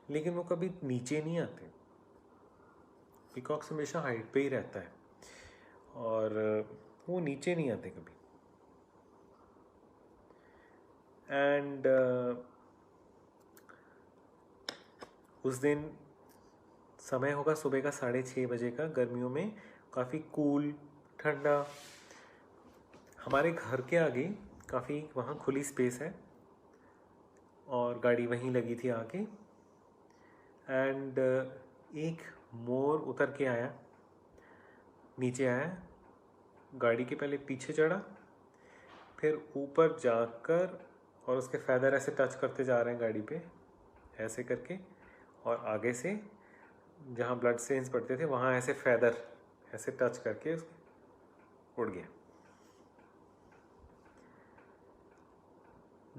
लेकिन वो कभी नीचे नहीं आते। पीकॉक्स हमेशा हाइट पे ही रहता है और वो नीचे नहीं आते कभी। एंड उस दिन समय होगा सुबह का 6:30 बजे का, गर्मियों में काफ़ी कूल ठंडा। हमारे घर के आगे काफ़ी वहाँ खुली स्पेस है और गाड़ी वहीं लगी थी आके। एंड एक मोर उतर के आया, नीचे आया, गाड़ी के पहले पीछे चढ़ा, फिर ऊपर जाकर और उसके फैदर ऐसे टच करते जा रहे हैं गाड़ी पे ऐसे करके, और आगे से जहाँ ब्लड स्टेन्स पड़ते थे वहाँ ऐसे फैदर ऐसे टच करके उड़ गया।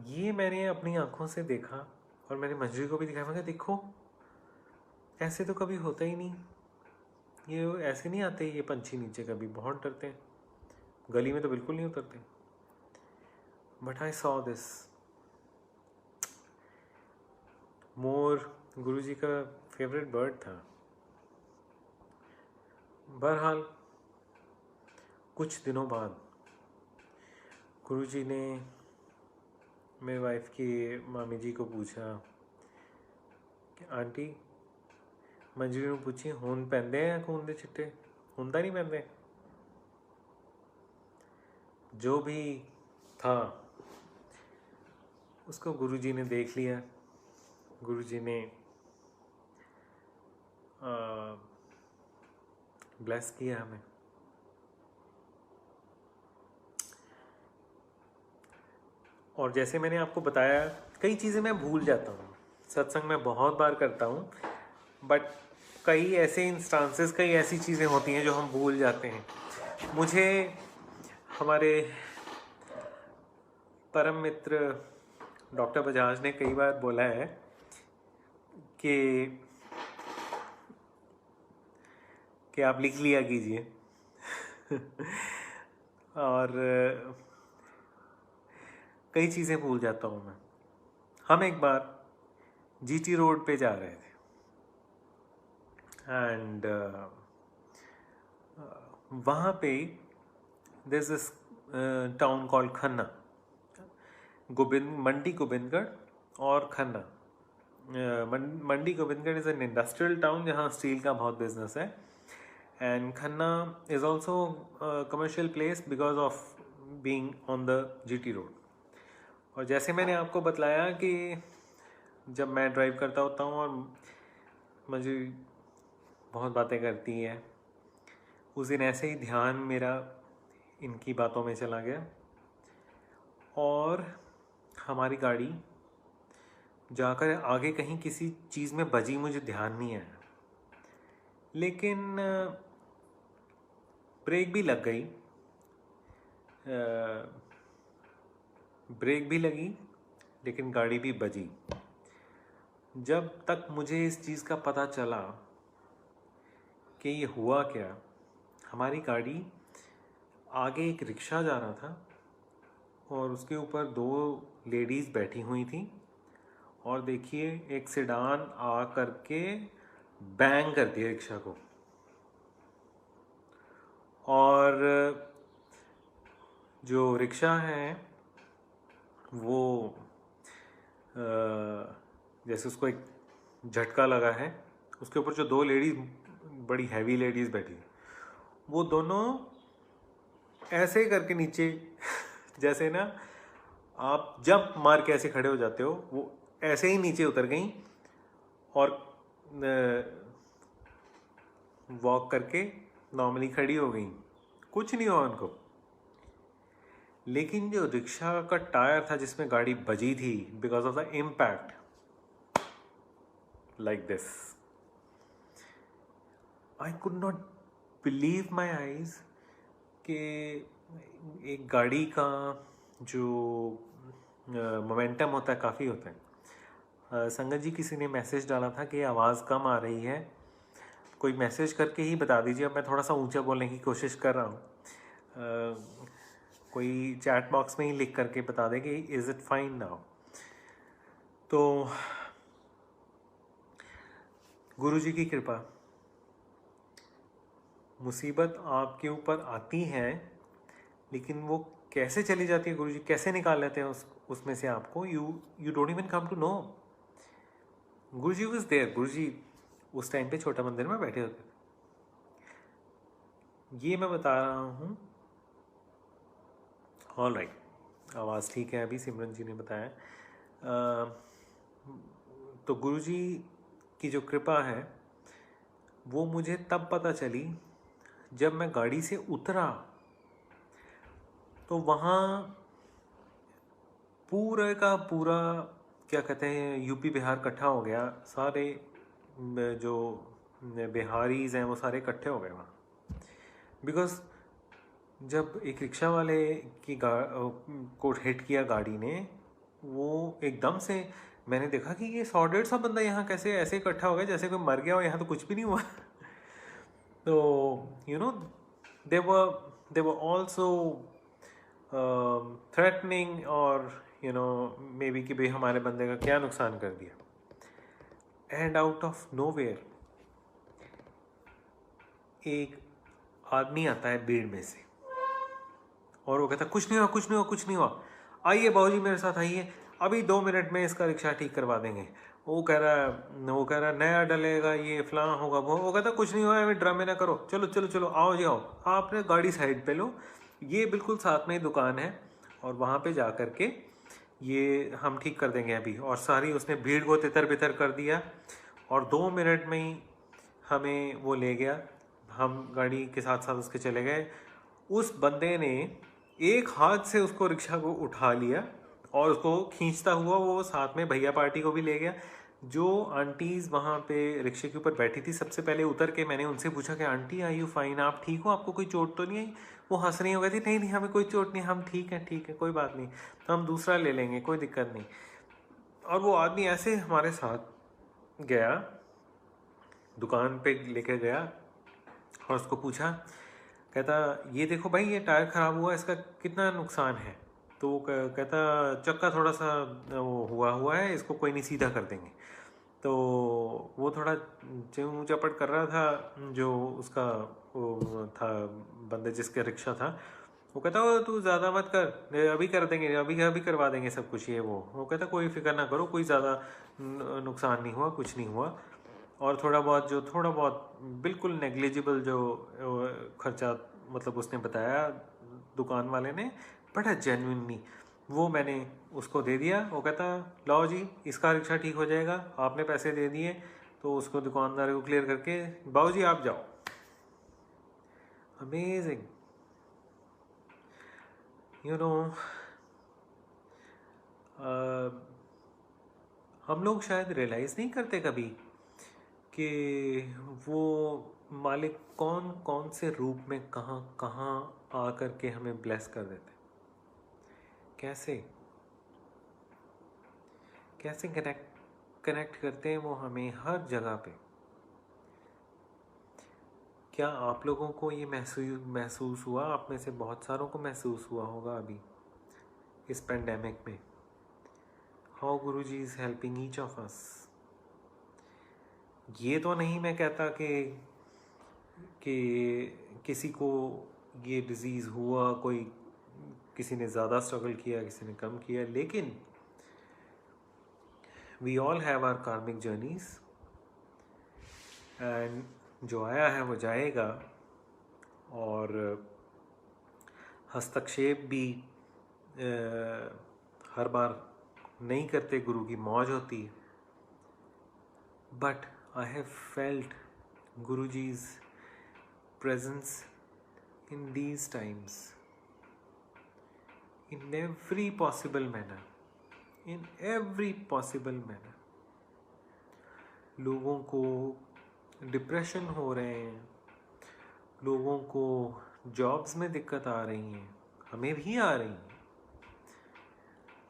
ये मैंने अपनी आंखों से देखा और मैंने मंजरी को भी दिखाया। मैं कहा देखो, ऐसे तो कभी होता ही नहीं, ये ऐसे नहीं आते ये पंछी नीचे कभी, बहुत डरते हैं, गली में तो बिल्कुल नहीं उतरते। But I saw this mor. Guruji का फेवरेट बर्ड था। बहरहाल कुछ दिनों बाद गुरुजी ने मेरी वाइफ की मामी जी को पूछा कि आंटी, मंजरी ਨੂੰ पूछी ਹੁਣ ਪੈਂਦੇ हैं खून ਦੇ छिट्टे, ਹੁੰਦਾ नहीं पैंदे। जो भी था उसको गुरुजी ने देख लिया। गुरुजी ने ब्लेस किया हमें। और जैसे मैंने आपको बताया, कई चीज़ें मैं भूल जाता हूँ। सत्संग मैं बहुत बार करता हूँ, बट कई ऐसे इंस्टांसेस, कई ऐसी चीज़ें होती हैं जो हम भूल जाते हैं। मुझे हमारे परम मित्र डॉक्टर बजाज ने कई बार बोला है कि आप लिख लिया कीजिए और कई चीज़ें भूल जाता हूँ मैं। हम एक बार जीटी रोड पे जा रहे थे एंड वहाँ पे this is town called Khanna, Mandi Gobindgarh और Khanna. Mandi Gobindgarh is an industrial town जहाँ स्टील का बहुत बिजनेस है, and Khanna is also commercial place because of being on the GT road. और जैसे मैंने आपको बतलाया कि जब मैं ड्राइव करता होता हूँ और मुझे बहुत बातें करती है, उस दिन ऐसे ही ध्यान मेरा इनकी बातों में चला गया और हमारी गाड़ी जाकर आगे कहीं किसी चीज़ में बजी, मुझे ध्यान नहीं आया, लेकिन ब्रेक भी लग गई, ब्रेक भी लगी, लेकिन गाड़ी भी बजी। जब तक मुझे इस चीज़ का पता चला कि ये हुआ क्या, हमारी गाड़ी आगे एक रिक्शा जा रहा था और उसके ऊपर 2 लेडीज़ बैठी हुई थी, और देखिए एक सेडान आ करके बैंग कर दिया रिक्शा को, और जो रिक्शा है वो जैसे उसको एक झटका लगा है, उसके ऊपर जो 2 लेडीज़, बड़ी हैवी लेडीज़ बैठी, वो दोनों ऐसे करके नीचे जैसे ना आप जंप मार के ऐसे खड़े हो जाते हो, वो ऐसे ही नीचे उतर गई और वॉक करके नॉर्मली खड़ी हो गई, कुछ नहीं हुआ उनको। लेकिन जो रिक्शा का टायर था जिसमें गाड़ी बजी थी, because of the impact, like this, I could not believe my eyes कि एक गाड़ी का जो मोमेंटम होता है काफ़ी होता है। संगत जी, किसी ने मैसेज डाला था कि आवाज़ कम आ रही है, कोई मैसेज करके ही बता दीजिए। अब मैं थोड़ा सा ऊंचा बोलने की कोशिश कर रहा हूँ, कोई चैट बॉक्स में ही लिख करके बता दे कि इज़ इट फाइन नाउ। तो गुरु जी की कृपा, मुसीबत आपके ऊपर आती है, लेकिन वो कैसे चली जाती है, गुरु जी कैसे निकाल लेते हैं उसमें से आपको, you don't even come to know. Guru ji was there, गुरु जी उस टाइम पे छोटा मंदिर में बैठे होते थे। ये मैं बता रहा हूँ। ऑल राइट, आवाज़ ठीक है अभी, सिमरन जी ने बताया। तो गुरु जी की जो कृपा है वो मुझे तब पता चली जब मैं गाड़ी से उतरा, तो वहाँ पूरे का पूरा क्या कहते हैं, यूपी बिहार इकट्ठा हो गया, सारे जो बिहारीज हैं वो सारे इकट्ठे हो गए वहाँ। बिकॉज जब एक रिक्शा वाले की को हिट किया गाड़ी ने, वो एकदम से मैंने देखा कि ये 100-150 बंदा यहाँ कैसे ऐसे इकट्ठा हो गया जैसे कोई मर गया हो, यहाँ तो कुछ भी नहीं हुआ। तो you know they were also threatening, और यू नो मे बी कि भाई हमारे बंदे का क्या नुकसान कर दिया। एंड आउट ऑफ नोवेयर एक आदमी आता है भीड़ में से, और वो कहता कुछ नहीं हुआ, कुछ नहीं हुआ, कुछ नहीं हुआ, आइए बाबूजी मेरे साथ आइए, अभी 2 मिनट में इसका रिक्शा ठीक करवा देंगे। वो कह रहा नया डलेगा, ये फलां होगा, वो कहता कुछ नहीं हुआ, अभी ड्रामे ना करो, चलो चलो चलो, आओ जी आओ, आपने गाड़ी साइड पे लो, ये बिल्कुल साथ में ही दुकान है, और वहाँ पे जा कर के ये हम ठीक कर देंगे अभी। और सारी उसने भीड़ को तितर बितर कर दिया, और 2 मिनट में ही हमें वो ले गया, हम गाड़ी के साथ साथ उसके चले गए। उस बंदे ने एक हाथ से उसको रिक्शा को उठा लिया और उसको खींचता हुआ वो साथ में भैया पार्टी को भी ले गया। जो आंटीज़ वहाँ पे रिक्शे के ऊपर बैठी थी, सबसे पहले उतर के मैंने उनसे पूछा कि आंटी आर यू फाइन, आप ठीक हो, आपको कोई चोट तो नहीं आई? वो हंस रही हो गई थी, नहीं नहीं हमें कोई चोट नहीं, हम ठीक है कोई बात नहीं, तो हम दूसरा ले लेंगे, कोई दिक्कत नहीं। और वो आदमी ऐसे हमारे साथ गया, दुकान पे लेकर गया और उसको पूछा, कहता ये देखो भाई ये टायर ख़राब हुआ, इसका कितना नुकसान है? तो वो कहता चक्का थोड़ा सा वो हुआ है, इसको कोई नहीं, सीधा कर देंगे। तो वो थोड़ा चूँ चपट कर रहा था जो उसका वो था, बंदे जिसका रिक्शा था। वो कहता वो तू ज़्यादा मत कर, अभी कर देंगे, अभी करवा देंगे सब कुछ ये वो कहता कोई फिक्र ना करो, कोई ज़्यादा नुकसान नहीं हुआ, कुछ नहीं हुआ। और थोड़ा बहुत बिल्कुल नेग्लिजिबल जो खर्चा मतलब उसने बताया दुकान वाले ने, बड़ा जेन्युइनली, वो मैंने उसको दे दिया। वो कहता लाओ जी इसका रिक्शा ठीक हो जाएगा, आपने पैसे दे दिए। तो उसको दुकानदार को क्लियर करके बाबू जी आप जाओ। Amazing, you know. हम लोग शायद रियलाइज़ नहीं करते कभी कि वो मालिक कौन कौन से रूप में कहाँ कहाँ आ कर के हमें ब्लेस कर देते, कैसे कैसे कनेक्ट करते हैं वो हमें हर जगह पे। क्या आप लोगों को ये महसूस हुआ? आप में से बहुत सारों को महसूस हुआ होगा अभी इस पेंडेमिक में, how Guruji is helping each of us. ये तो नहीं मैं कहता कि किसी को ये डिज़ीज़ हुआ, कोई किसी ने ज़्यादा स्ट्रगल किया, किसी ने कम किया, लेकिन वी ऑल हैव आवर कार्मिक जर्नीज एंड जो आया है वो जाएगा। और हस्तक्षेप भी हर बार नहीं करते, गुरु की मौज होती है। But I have felt Guruji's presence in these times in every possible manner, in every possible manner। लोगों को डिप्रेशन हो रहे हैं, लोगों को जॉब्स में दिक्कत आ रही हैं, हमें भी आ रही हैं।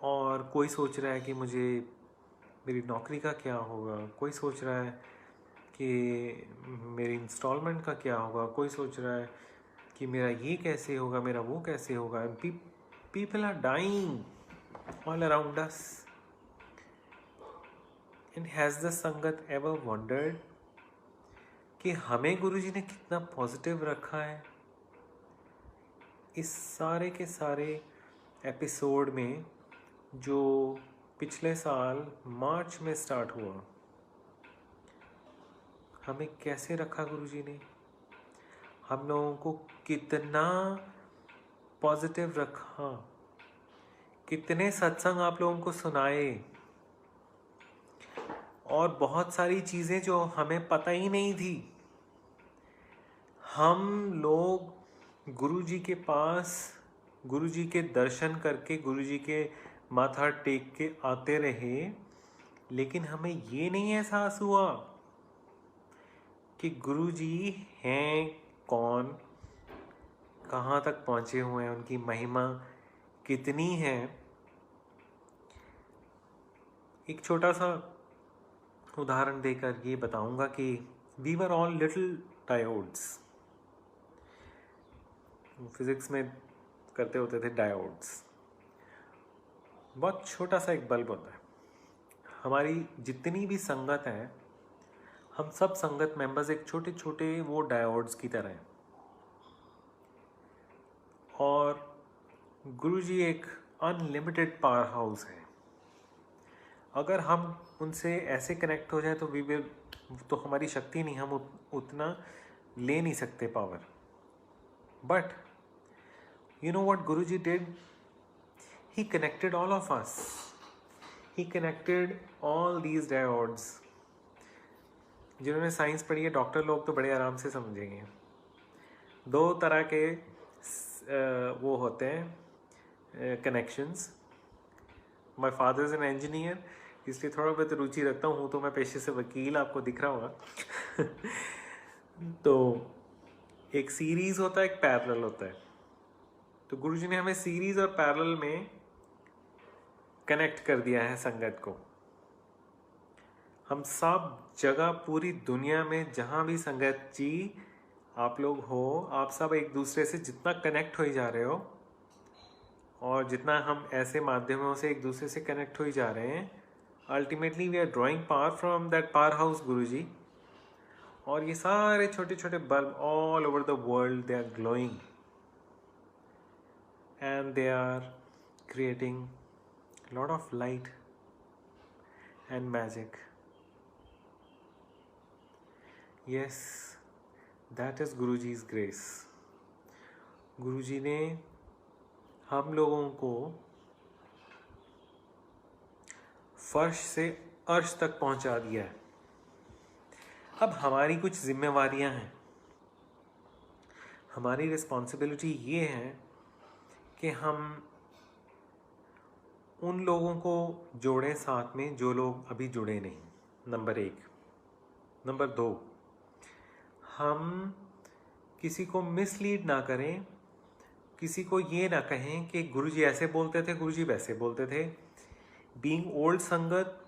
और कोई सोच रहा है कि मुझे मेरी नौकरी का क्या होगा, कोई सोच रहा है कि मेरी इंस्टॉलमेंट का क्या होगा, कोई सोच रहा है कि मेरा ये कैसे होगा, मेरा वो कैसे होगा। People are dying all around us. And has the sangat ever wondered कि हमें गुरुजी ने कितना पॉजिटिव रखा है इस सारे के सारे एपिसोड में जो पिछले साल मार्च में स्टार्ट हुआ। हमें कैसे रखा गुरुजी ने, हम लोगों को कितना पॉजिटिव रखा, कितने सत्संग आप लोगों को सुनाए, और बहुत सारी चीज़ें जो हमें पता ही नहीं थी। हम लोग गुरुजी के पास, गुरुजी के दर्शन करके, गुरुजी के माथा टेक के आते रहे, लेकिन हमें ये नहीं एहसास हुआ कि गुरुजी हैं कौन, कहाँ तक पहुँचे हुए हैं, उनकी महिमा कितनी है। एक छोटा सा उदाहरण देकर ये बताऊंगा कि we were all little diodes. Physics में करते होते थे डायोड्स। बहुत छोटा सा एक बल्ब होता है। हमारी जितनी भी संगत है, हम सब संगत मेंबर्स एक छोटे छोटे वो डायोड्स की तरह हैं। और गुरुजी एक अनलिमिटेड पावर हाउस है। अगर हम उनसे ऐसे कनेक्ट हो जाए तो वी विल, तो हमारी शक्ति नहीं, हम उतना ले नहीं सकते power. But you know what Guruji did? He connected all of us. He connected all these diodes. जिन्होंने साइंस पढ़ी है, डॉक्टर लोग तो बड़े आराम से समझेंगे। दो तरह के वो होते हैं connections. My father is an engineer, इसलिए थोड़ा बहुत रुचि रखता हूँ तो मैं पेशे से वकील, आपको दिख रहा होगा। तो एक सीरीज़ होता है, एक पैरेलल होता है। तो गुरुजी ने हमें सीरीज़ और पैरेलल में कनेक्ट कर दिया है संगत को। हम सब जगह पूरी दुनिया में जहाँ भी संगत जी आप लोग हो, आप सब एक दूसरे से जितना कनेक्ट हो जा रहे हो और जितना हम ऐसे माध्यमों से एक दूसरे से कनेक्ट हो जा रहे हैं, ultimately we are drawing power from that power house Guruji. और ये सारे छोटे छोटे bulb all over the world, they are glowing and they are creating lot of light and magic. Yes, that is Guruji's grace. गुरुजी ने हम लोगों को फर्श से अर्श तक पहुंचा दिया है। अब हमारी कुछ जिम्मेवारियां हैं। हमारी रिस्पॉन्सिबिलिटी ये है कि हम उन लोगों को जोड़ें साथ में जो लोग अभी जुड़े नहीं, नंबर 1। नंबर 2, हम किसी को मिसलीड ना करें, किसी को ये ना कहें कि गुरुजी ऐसे बोलते थे, गुरुजी वैसे बोलते थे। Being old sangat,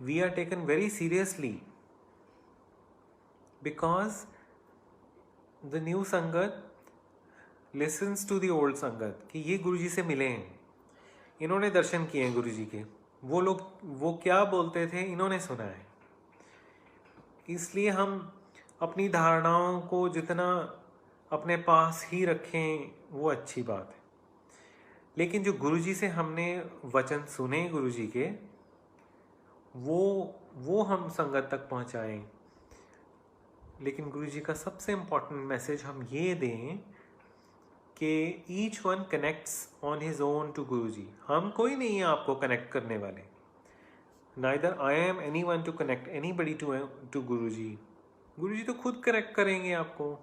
we are taken very seriously because the new sangat listens to the old sangat कि ये गुरुजी से मिले हैं, इन्होंने दर्शन किए हैं गुरुजी के, वो लोग वो क्या बोलते थे इन्होंने सुना है। इसलिए हम अपनी धारणाओं को जितना अपने पास ही रखें वो अच्छी बात है। लेकिन जो गुरुजी से हमने वचन सुने गुरुजी के, वो हम संगत तक पहुंचाएं। लेकिन गुरुजी का सबसे इम्पोर्टेंट मैसेज हम ये दें कि each one connects on his own to Guruji. हम कोई नहीं है आपको कनेक्ट करने वाले, neither I am any one to connect any body to Guruji. Guruji तो खुद कनेक्ट करेंगे आपको,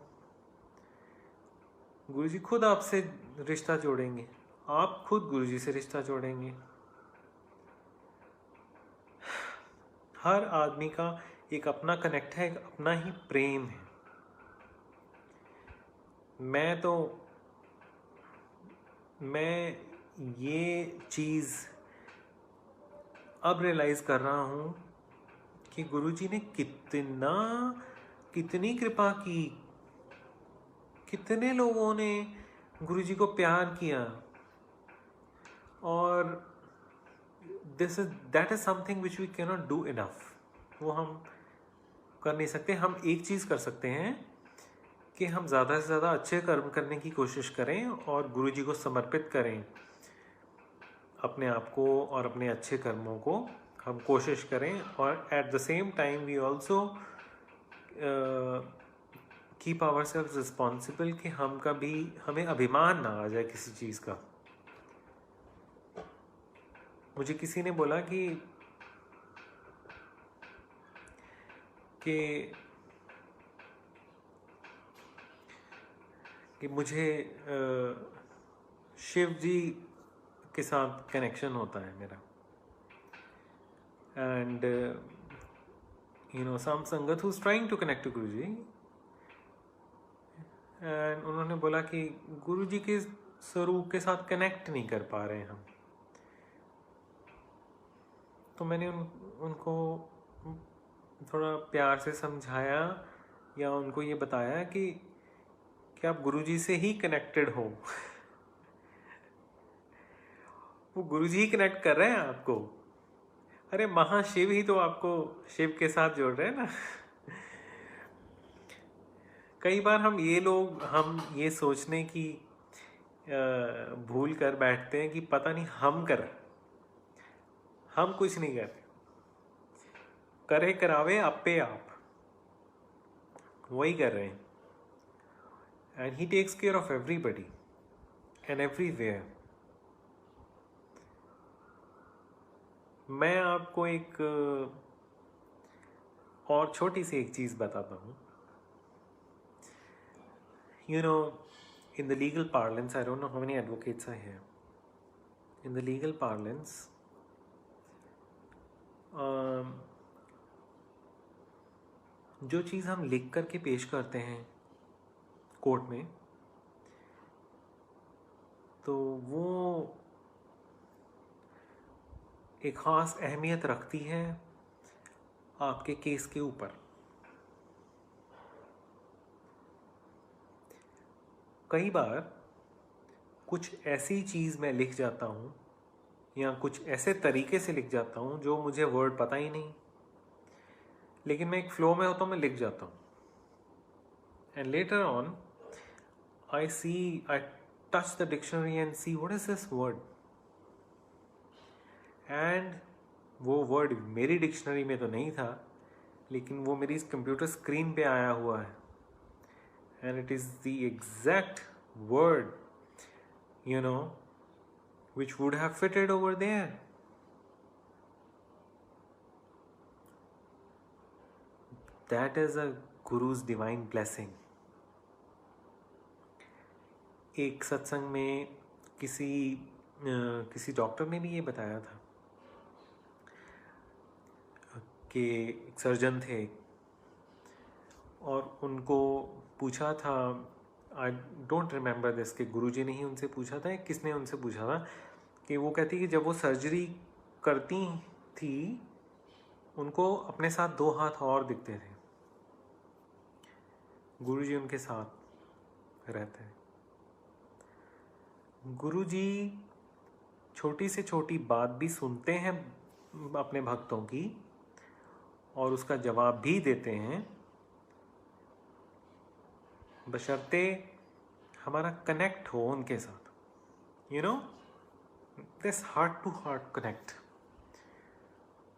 गुरुजी खुद आपसे रिश्ता जोड़ेंगे, आप खुद गुरुजी से रिश्ता जोड़ेंगे। हर आदमी का एक अपना कनेक्ट है, एक अपना ही प्रेम है। मैं ये चीज़ अब रियलाइज़ कर रहा हूँ कि गुरुजी ने कितनी कृपा की, कितने लोगों ने गुरुजी को प्यार किया। और that is something which we can not do enough. वो हम कर नहीं सकते। हम एक चीज़ कर सकते हैं कि हम ज़्यादा से ज़्यादा अच्छे कर्म करने की कोशिश करें और गुरुजी को समर्पित करें अपने आप को और अपने अच्छे कर्मों को हम कोशिश करें। और at the same time we also keep our self responsible कि हमें अभिमान ना आ जाए किसी चीज़ का। मुझे किसी ने बोला कि मुझे शिव जी के साथ कनेक्शन होता है मेरा। And some sangat who is trying to connect to Guruji, and उन्होंने बोला कि गुरुजी के स्वरूप के साथ कनेक्ट नहीं कर पा रहे हम। तो मैंने उनको थोड़ा प्यार से समझाया या उनको ये बताया कि आप गुरुजी से ही कनेक्टेड हो। वो गुरुजी ही कनेक्ट कर रहे हैं आपको। अरे महाशिव ही तो आपको शिव के साथ जोड़ रहे हैं ना। कई बार हम ये सोचने की भूल कर बैठते हैं कि पता नहीं हम कुछ नहीं करते, करे करावे आपे आप, वही कर रहे हैं। And he takes care of everybody and everywhere. मैं आपको एक और छोटी सी एक चीज़ बताता हूँ। In the legal parlance, I don't know how many advocates are here. In the legal parlance, जो चीज़ हम लिख करके पेश करते हैं कोर्ट में, तो वो एक ख़ास अहमियत रखती है आपके केस के ऊपर। कई बार कुछ ऐसी चीज़ मैं लिख जाता हूँ या कुछ ऐसे तरीके से लिख जाता हूँ जो मुझे वर्ड पता ही नहीं, लेकिन मैं एक फ्लो में होता हूँ, मैं लिख जाता हूँ। And later on I touch the dictionary and see what is this word, and वो वर्ड मेरी डिक्शनरी में तो नहीं था, लेकिन वो मेरी कंप्यूटर स्क्रीन पे आया हुआ है, and it is the exact word, which would have fitted over there. That is a guru's divine blessing. एक सत्संग में किसी डॉक्टर ने भी ये बताया था कि एक सर्जन थे और उनको पूछा था, आई डोंट रिमेंबर दिस, कि गुरुजी ने ही उनसे पूछा था, किसने उनसे पूछा था, कि वो कहती कि जब वो सर्जरी करती थी उनको अपने साथ 2 हाथ और दिखते थे। गुरुजी उनके साथ रहते हैं। गुरुजी छोटी से छोटी बात भी सुनते हैं अपने भक्तों की और उसका जवाब भी देते हैं, बशर्ते हमारा कनेक्ट हो उनके साथ, this heart to heart connect.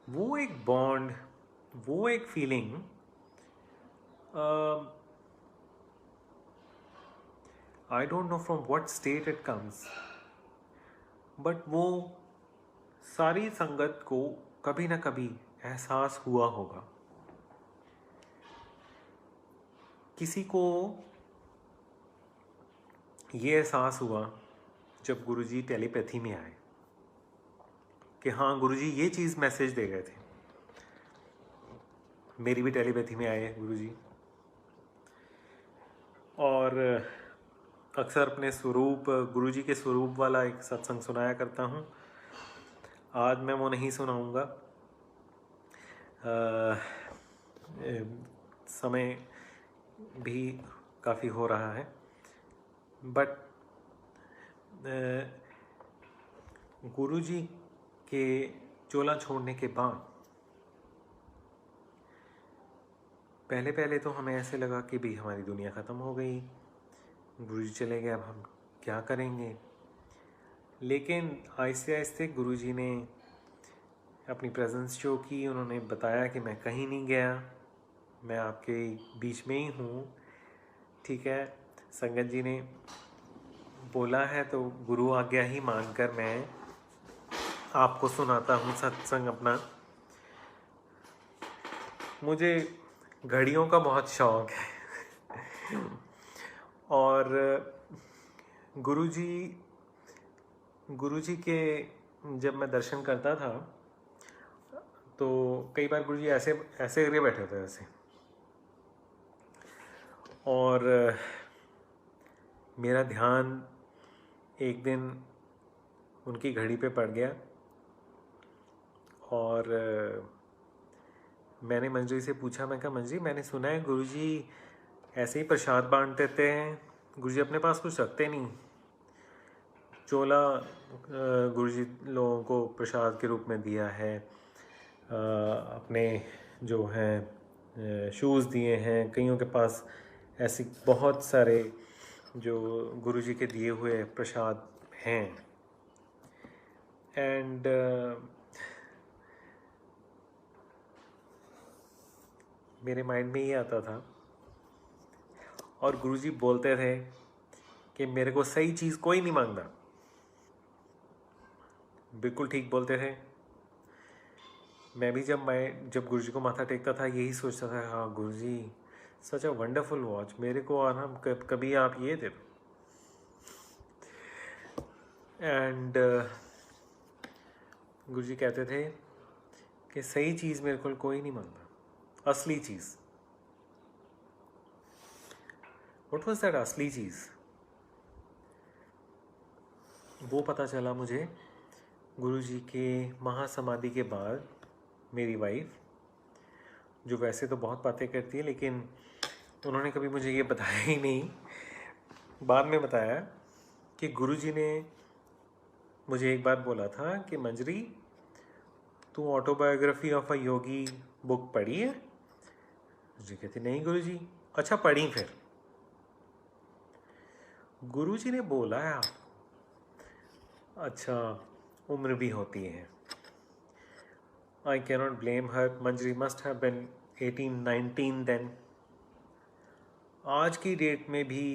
वो एक बॉन्ड, वो एक feeling I don't know from what state it comes, but वो सारी संगत को कभी ना कभी एहसास हुआ होगा। किसी को ये एहसास हुआ जब गुरुजी टेलीपैथी में आए कि हाँ गुरुजी ये चीज़ मैसेज दे गए थे। मेरी भी टेलीपैथी में आए गुरुजी, और अक्सर अपने स्वरूप, गुरुजी के स्वरूप वाला एक सत्संग सुनाया करता हूँ। आज मैं वो नहीं सुनाऊँगा, समय भी काफ़ी हो रहा है, बट गुरुजी के चोला छोड़ने के बाद पहले तो हमें ऐसे लगा कि भी हमारी दुनिया ख़त्म हो गई, गुरुजी चले गए, अब हम क्या करेंगे। लेकिन आहिस्ते आहिस्ते गुरुजी ने अपनी प्रेजेंस शो की, उन्होंने बताया कि मैं कहीं नहीं गया, मैं आपके बीच में ही हूँ, ठीक है। संगत जी ने बोला है तो गुरु आज्ञा ही मानकर मैं आपको सुनाता हूँ सत्संग अपना। मुझे घड़ियों का बहुत शौक है और गुरुजी के जब मैं दर्शन करता था तो कई बार गुरुजी ऐसे करके बैठे थे ऐसे, और मेरा ध्यान एक दिन उनकी घड़ी पे पड़ गया और मैंने मंजरी से पूछा, मैं कहा मंजरी मैंने सुना है गुरुजी ऐसे ही प्रसाद बांट देते हैं, गुरुजी अपने पास कुछ रखते नहीं। चोला गुरुजी लोगों को प्रसाद के रूप में दिया है, अपने जो हैं शूज़ दिए हैं, कईयों के पास ऐसी बहुत सारे जो गुरुजी के दिए हुए प्रसाद हैं। एंड मेरे माइंड में ये आता था, और गुरुजी बोलते थे कि मेरे को सही चीज़ कोई नहीं मांगता। बिल्कुल ठीक बोलते थे। मैं भी जब गुरुजी को माथा टेकता था यही सोचता था, हाँ गुरुजी सच अ वंडरफुल वॉच, मेरे को आराम कभी आप ये दे दो। एंड गुरुजी कहते थे कि सही चीज़ मेरे को कोई नहीं मानता, असली चीज़। व्हाट वाज दैट असली चीज़? वो पता चला मुझे गुरुजी के महासमाधि के बाद। मेरी वाइफ, जो वैसे तो बहुत बातें करती है, लेकिन उन्होंने कभी मुझे ये बताया ही नहीं, बाद में बताया कि गुरुजी ने मुझे एक बार बोला था कि मंजरी, तू autobiography of a Yogi book पढ़ी है? जी कहती नहीं गुरुजी। अच्छा पढ़ी फिर? गुरुजी ने बोला है आपको? अच्छा, उम्र भी होती है। I cannot blame her. Manjari must have been 18, 19 then. आज की डेट में भी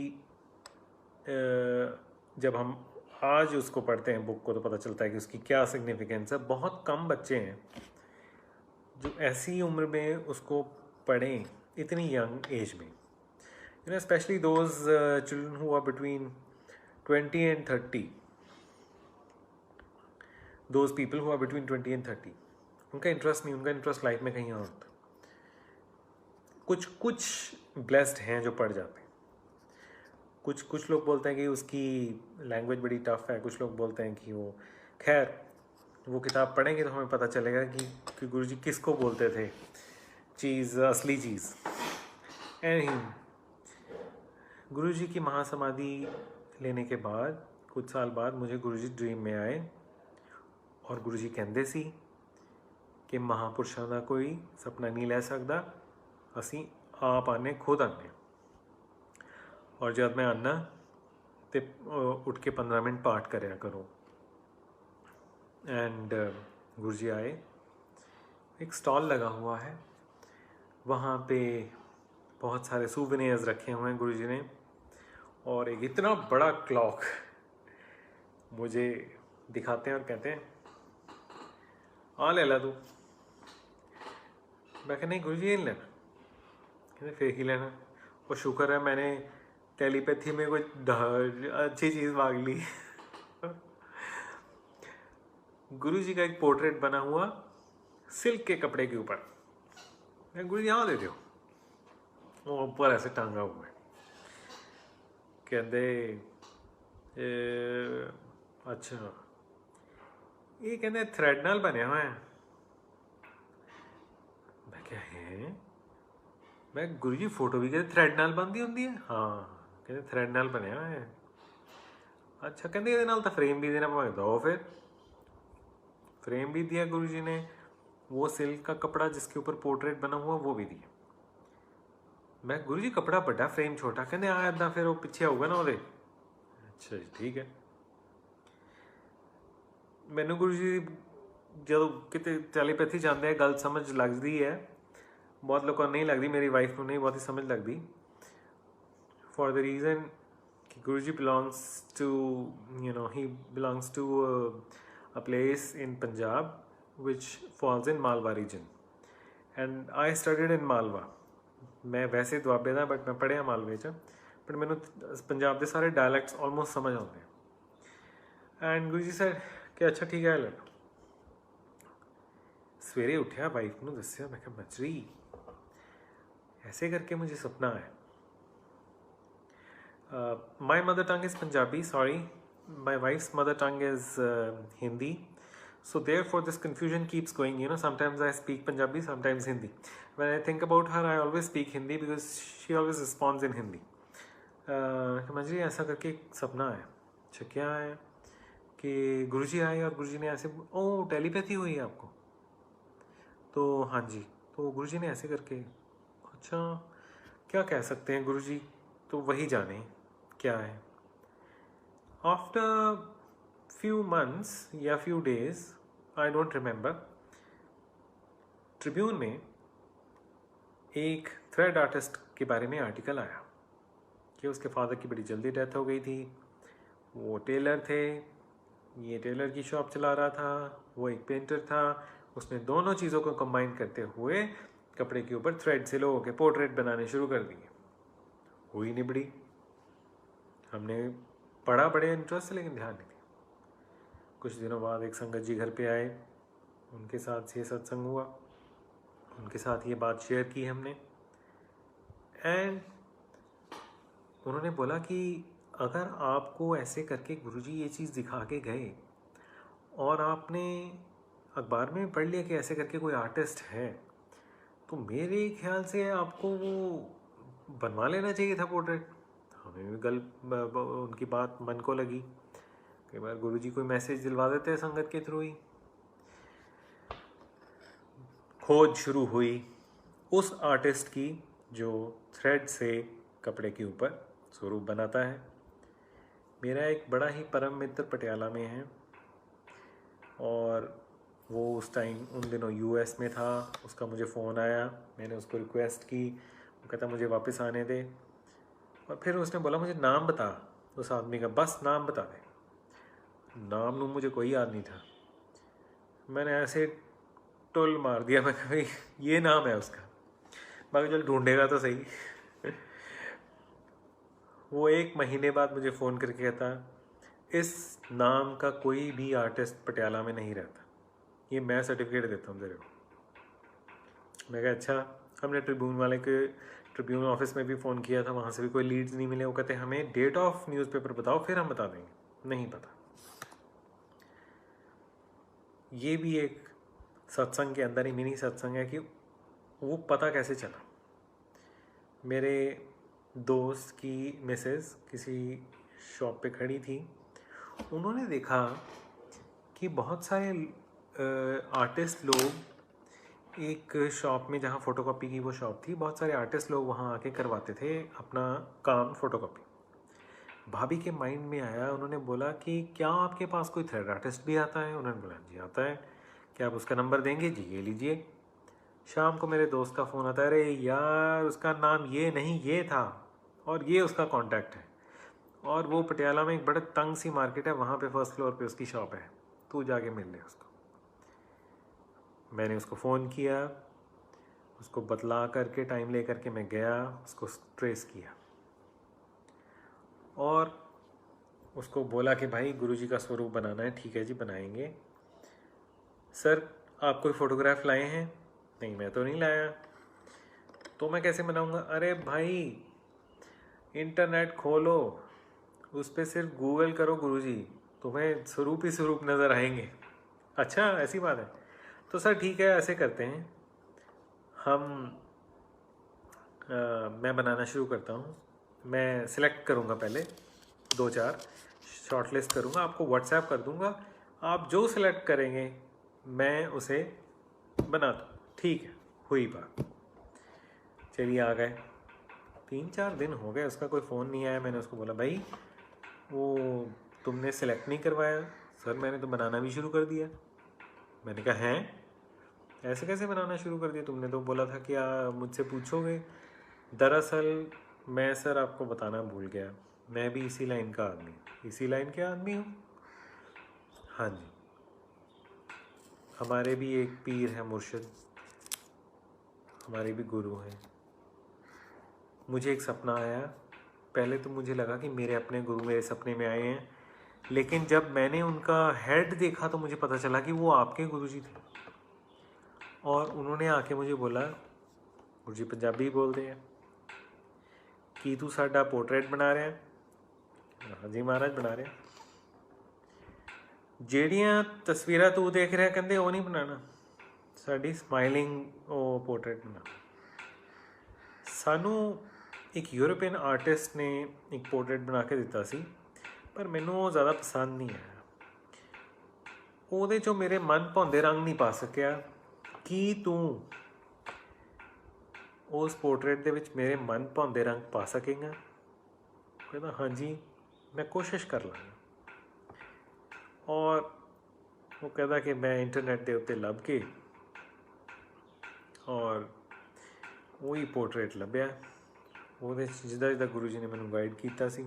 जब हम आज उसको पढ़ते हैं बुक को, तो पता चलता है कि उसकी क्या सिग्निफिकेंस है। बहुत कम बच्चे हैं जो ऐसी उम्र में उसको पढ़ें, इतनी यंग एज में। You know, specially those children who are between 20 and 30, those people who are between 20 and 30, उनका इंटरेस्ट नहीं, उनका इंटरेस्ट लाइफ में कहीं और होता। कुछ ब्लेस्ड हैं जो पढ़ जाते हैं। कुछ लोग बोलते हैं कि उसकी लैंग्वेज बड़ी टफ है, कुछ लोग बोलते हैं कि वो, खैर वो किताब पढ़ेंगे तो हमें पता चलेगा कि गुरुजी किसको बोलते थे चीज़, असली चीज़। एनीहाउ, गुरुजी की महासमाधि लेने के बाद कुछ साल बाद मुझे गुरुजी ड्रीम में आए और गुरुजी कहते सी कि महापुरुषों का कोई सपना नहीं ले सकता, असी आप आने, खुद आने। और जब मैं आना तो उठ के 15 मिनट पाठ करया करो। एंड गुरुजी आए, एक स्टॉल लगा हुआ है, वहाँ पे बहुत सारे सूवेनियर्स रखे हुए हैं गुरुजी ने, और एक इतना बड़ा क्लॉक मुझे दिखाते हैं और कहते हैं हाँ ले ला तू। मैं कहना नहीं गुरुजी ये नहीं लेना, कहते फिर ही लेना। और शुक्र है मैंने टेलीपैथी में कोई अच्छी चीज़ मांग ली। गुरुजी का एक पोर्ट्रेट बना हुआ सिल्क के कपड़े के ऊपर। मैं गुरुजी यहाँ दे दो, वो ऊपर ऐसे टांगा हुआ है। कहते अच्छा, ये कहते थ्रेड नाल बने हुए हैं। मैं क्या है? मैं गुरुजी फोटो भी कहते थ्रेड नाल बनती होंगी है? हाँ, कहते थ्रेड नाल बने हुए हैं। अच्छा, कहते ये नाल तो फ्रेम भी देना भावे दो। फिर फ्रेम भी दिया गुरुजी ने, वो सिल्क का कपड़ा जिसके ऊपर पोर्ट्रेट बना हुआ वो भी दिया। मैं गुरुजी कपड़ा बड़ा फ्रेम छोटा, कहते हाँ इदा फिर वो पिछे आऊगा ना वो। अच्छा जी ठीक है। मैनू गुरुजी जो कितने टेलीपैथी जाते हैं गल समझ लगती है, बहुत लोगों को नहीं लगती, मेरी वाइफ को नहीं बहुत ही समझ लगती, फॉर द रीज़न कि Guruji belongs to, you know, he belongs to a place in Punjab which falls in Malwa region and I studied in Malwa। मैं वैसे दुआबे दा बट मैं पढ़िया मालवे च, बट मैनू पंजाब के सारे डायलैक्ट्स ऑलमोस्ट समझ आते हैं। एंड गुरुजी सर कि अच्छा ठीक है ले लो। सवेरे उठा, वाइफ को दसिया, मैं कहा मचरी ऐसे करके मुझे सपना है। My mother tongue is Punjabi, sorry, my wife's mother tongue is Hindi, so therefore this confusion keeps going, you know, sometimes I speak Punjabi, sometimes Hindi. When I think about her I always speak Hindi because she always responds in Hindi। मुझे ऐसा करके एक सपना है। अच्छा क्या है कि गुरुजी आए और गुरुजी ने ऐसे, ओ टेलीपैथी हुई है आपको? तो हाँ जी, तो गुरुजी ने ऐसे करके, अच्छा क्या कह सकते हैं गुरुजी, तो वही जाने क्या है। After few months या few days, I don't remember, Tribune में एक थ्रेड आर्टिस्ट के बारे में आर्टिकल आया कि उसके फादर की बड़ी जल्दी डेथ हो गई थी। वो टेलर थे, ये टेलर की शॉप चला रहा था, वो एक पेंटर था। उसने दोनों चीज़ों को कंबाइन करते हुए कपड़े के ऊपर थ्रेड से लोगों के पोर्ट्रेट बनाने शुरू कर दिए। हुई निबड़ी, हमने पढ़ा बड़े इंटरेस्ट से, लेकिन ध्यान नहीं दिया। कुछ दिनों बाद एक संगत जी घर पे आए, उनके साथ ये सत्संग हुआ, उनके साथ ये बात शेयर की हमने। एंड उन्होंने बोला कि अगर आपको ऐसे करके गुरुजी ये चीज़ दिखा के गए और आपने अखबार में पढ़ लिया कि ऐसे करके कोई आर्टिस्ट है, तो मेरे ख्याल से आपको वो बनवा लेना चाहिए था पोर्ट्रेट। हमें भी उनकी बात मन को लगी। कई बार गुरुजी कोई मैसेज दिलवा देते हैं संगत के थ्रू ही। खोज शुरू हुई उस आर्टिस्ट की जो थ्रेड से कपड़े के ऊपर स्वरूप बनाता है। मेरा एक बड़ा ही परम मित्र पटियाला में है और वो उस टाइम उन दिनों यूएस में था। उसका मुझे फ़ोन आया, मैंने उसको रिक्वेस्ट की, वो कहता मुझे वापस आने दे। और फिर उसने बोला मुझे नाम बता उस आदमी का, बस नाम बता दे। नाम मुझे कोई याद नहीं था। मैंने ऐसे टुल मार दिया, मैं कहा भाई ये नाम है उसका, बाकी चल ढूंढेगा तो सही। वो 1 महीने बाद मुझे फ़ोन करके कहता इस नाम का कोई भी आर्टिस्ट पटियाला में नहीं रहता, ये मैं सर्टिफिकेट देता हूँ तेरे को। मैं कहा अच्छा। हमने ट्रिब्यून ऑफिस में भी फ़ोन किया था, वहाँ से भी कोई लीड्स नहीं मिले। वो कहते हमें डेट ऑफ न्यूज़पेपर बताओ फिर हम बता देंगे। नहीं पता। ये भी एक सत्संग के अंदर ही मिनी सत्संग है कि वो पता कैसे चला। मेरे दोस्त की मिसेस किसी शॉप पे खड़ी थी, उन्होंने देखा कि बहुत सारे आर्टिस्ट लोग एक शॉप में, जहाँ फ़ोटोकॉपी की वो शॉप थी, बहुत सारे आर्टिस्ट लोग वहाँ आके करवाते थे अपना काम फ़ोटोकॉपी। भाभी के माइंड में आया, उन्होंने बोला कि क्या आपके पास कोई थ्रेड आर्टिस्ट भी आता है? उन्होंने बोला जी आता है। क्या आप उसका नंबर देंगे? जी ये लीजिए। शाम को मेरे दोस्त का फ़ोन आता है, अरे यार उसका नाम ये नहीं ये था और ये उसका कांटेक्ट है, और वो पटियाला में एक बड़े तंग सी मार्केट है, वहाँ पे फर्स्ट फ्लोर पे उसकी शॉप है, तू जाके मिल ले उसको। मैंने उसको फ़ोन किया, उसको बतला करके टाइम ले करके मैं गया, उसको ट्रेस किया और उसको बोला कि भाई गुरुजी का स्वरूप बनाना है। ठीक है जी बनाएंगे। सर आप कोई फ़ोटोग्राफ लाए हैं? नहीं मैं तो नहीं लाया। तो मैं कैसे बनाऊंगा? अरे भाई इंटरनेट खोलो, उस पर सिर्फ गूगल करो गुरुजी, तुम्हें स्वरूप ही स्वरूप नज़र आएंगे। अच्छा ऐसी बात है। तो सर ठीक है ऐसे करते हैं, मैं बनाना शुरू करता हूँ। मैं सिलेक्ट करूँगा पहले 2-4 शॉर्ट लिस्ट करूँगा, आपको व्हाट्सएप कर दूँगा, आप जो सिलेक्ट करेंगे मैं उसे बना दूँ। ठीक है, हुई बात। चलिए आ गए। 3-4 दिन हो गए, उसका कोई फ़ोन नहीं आया। मैंने उसको बोला भाई वो तुमने सेलेक्ट नहीं करवाया? सर मैंने तो बनाना भी शुरू कर दिया। मैंने कहा हैं ऐसे कैसे बनाना शुरू कर दिया? तुमने तो बोला था कि मुझसे पूछोगे। दरअसल मैं सर आपको बताना भूल गया, मैं भी इसी लाइन का आदमी हूँ। इसी लाइन के आदमी हूँ? हाँ जी, हमारे भी एक पीर है मुर्शिद, हमारे भी गुरु हैं। मुझे एक सपना आया, पहले तो मुझे लगा कि मेरे अपने गुरु मेरे सपने में आए हैं, लेकिन जब मैंने उनका हेड देखा तो मुझे पता चला कि वो आपके गुरुजी थे। और उन्होंने आके मुझे बोला, गुरुजी पंजाबी बोलते हैं, कि तू साडा पोर्ट्रेट बना रहा है? हाँ जी महाराज बना रहे। ਜਿਹੜੀਆਂ ਤਸਵੀਰਾਂ ਤੂੰ ਦੇਖ ਰਿਹਾ ਕਹਿੰਦੇ ਉਹ ਨਹੀਂ ਬਣਾਉਣਾ, ਸਾਡੀ ਸਮਾਈਲਿੰਗ ਉਹ ਪੋਰਟਰੇਟ ਬਣਾ। ਸਾਨੂੰ ਇੱਕ ਯੂਰਪੀਅਨ ਆਰਟਿਸਟ ਨੇ ਇੱਕ ਪੋਰਟਰੇਟ ਬਣਾ ਕੇ ਦਿੱਤਾ ਸੀ, ਪਰ ਮੈਨੂੰ ਉਹ ਜ਼ਿਆਦਾ ਪਸੰਦ ਨਹੀਂ ਆਇਆ। ਉਹਦੇ 'ਚੋਂ ਮੇਰੇ ਮਨ ਭਾਉਂਦੇ ਰੰਗ ਨਹੀਂ ਪਾ ਸਕਿਆ। ਕੀ ਤੂੰ ਉਸ ਪੋਰਟਰੇਟ ਦੇ ਵਿੱਚ ਮੇਰੇ ਮਨ ਭਾਉਂਦੇ ਰੰਗ ਪਾ ਸਕੇਗਾ? ਕਹਿੰਦਾ ਹਾਂਜੀ मैं कोशिश कर लाँगा। और वो कहता कि मैं इंटरनेट के उत्ते लभ के और वही पोर्ट्रेट लभ्या। वो जिदा जिदा गुरु जी ने मैंने गाइड किया सी।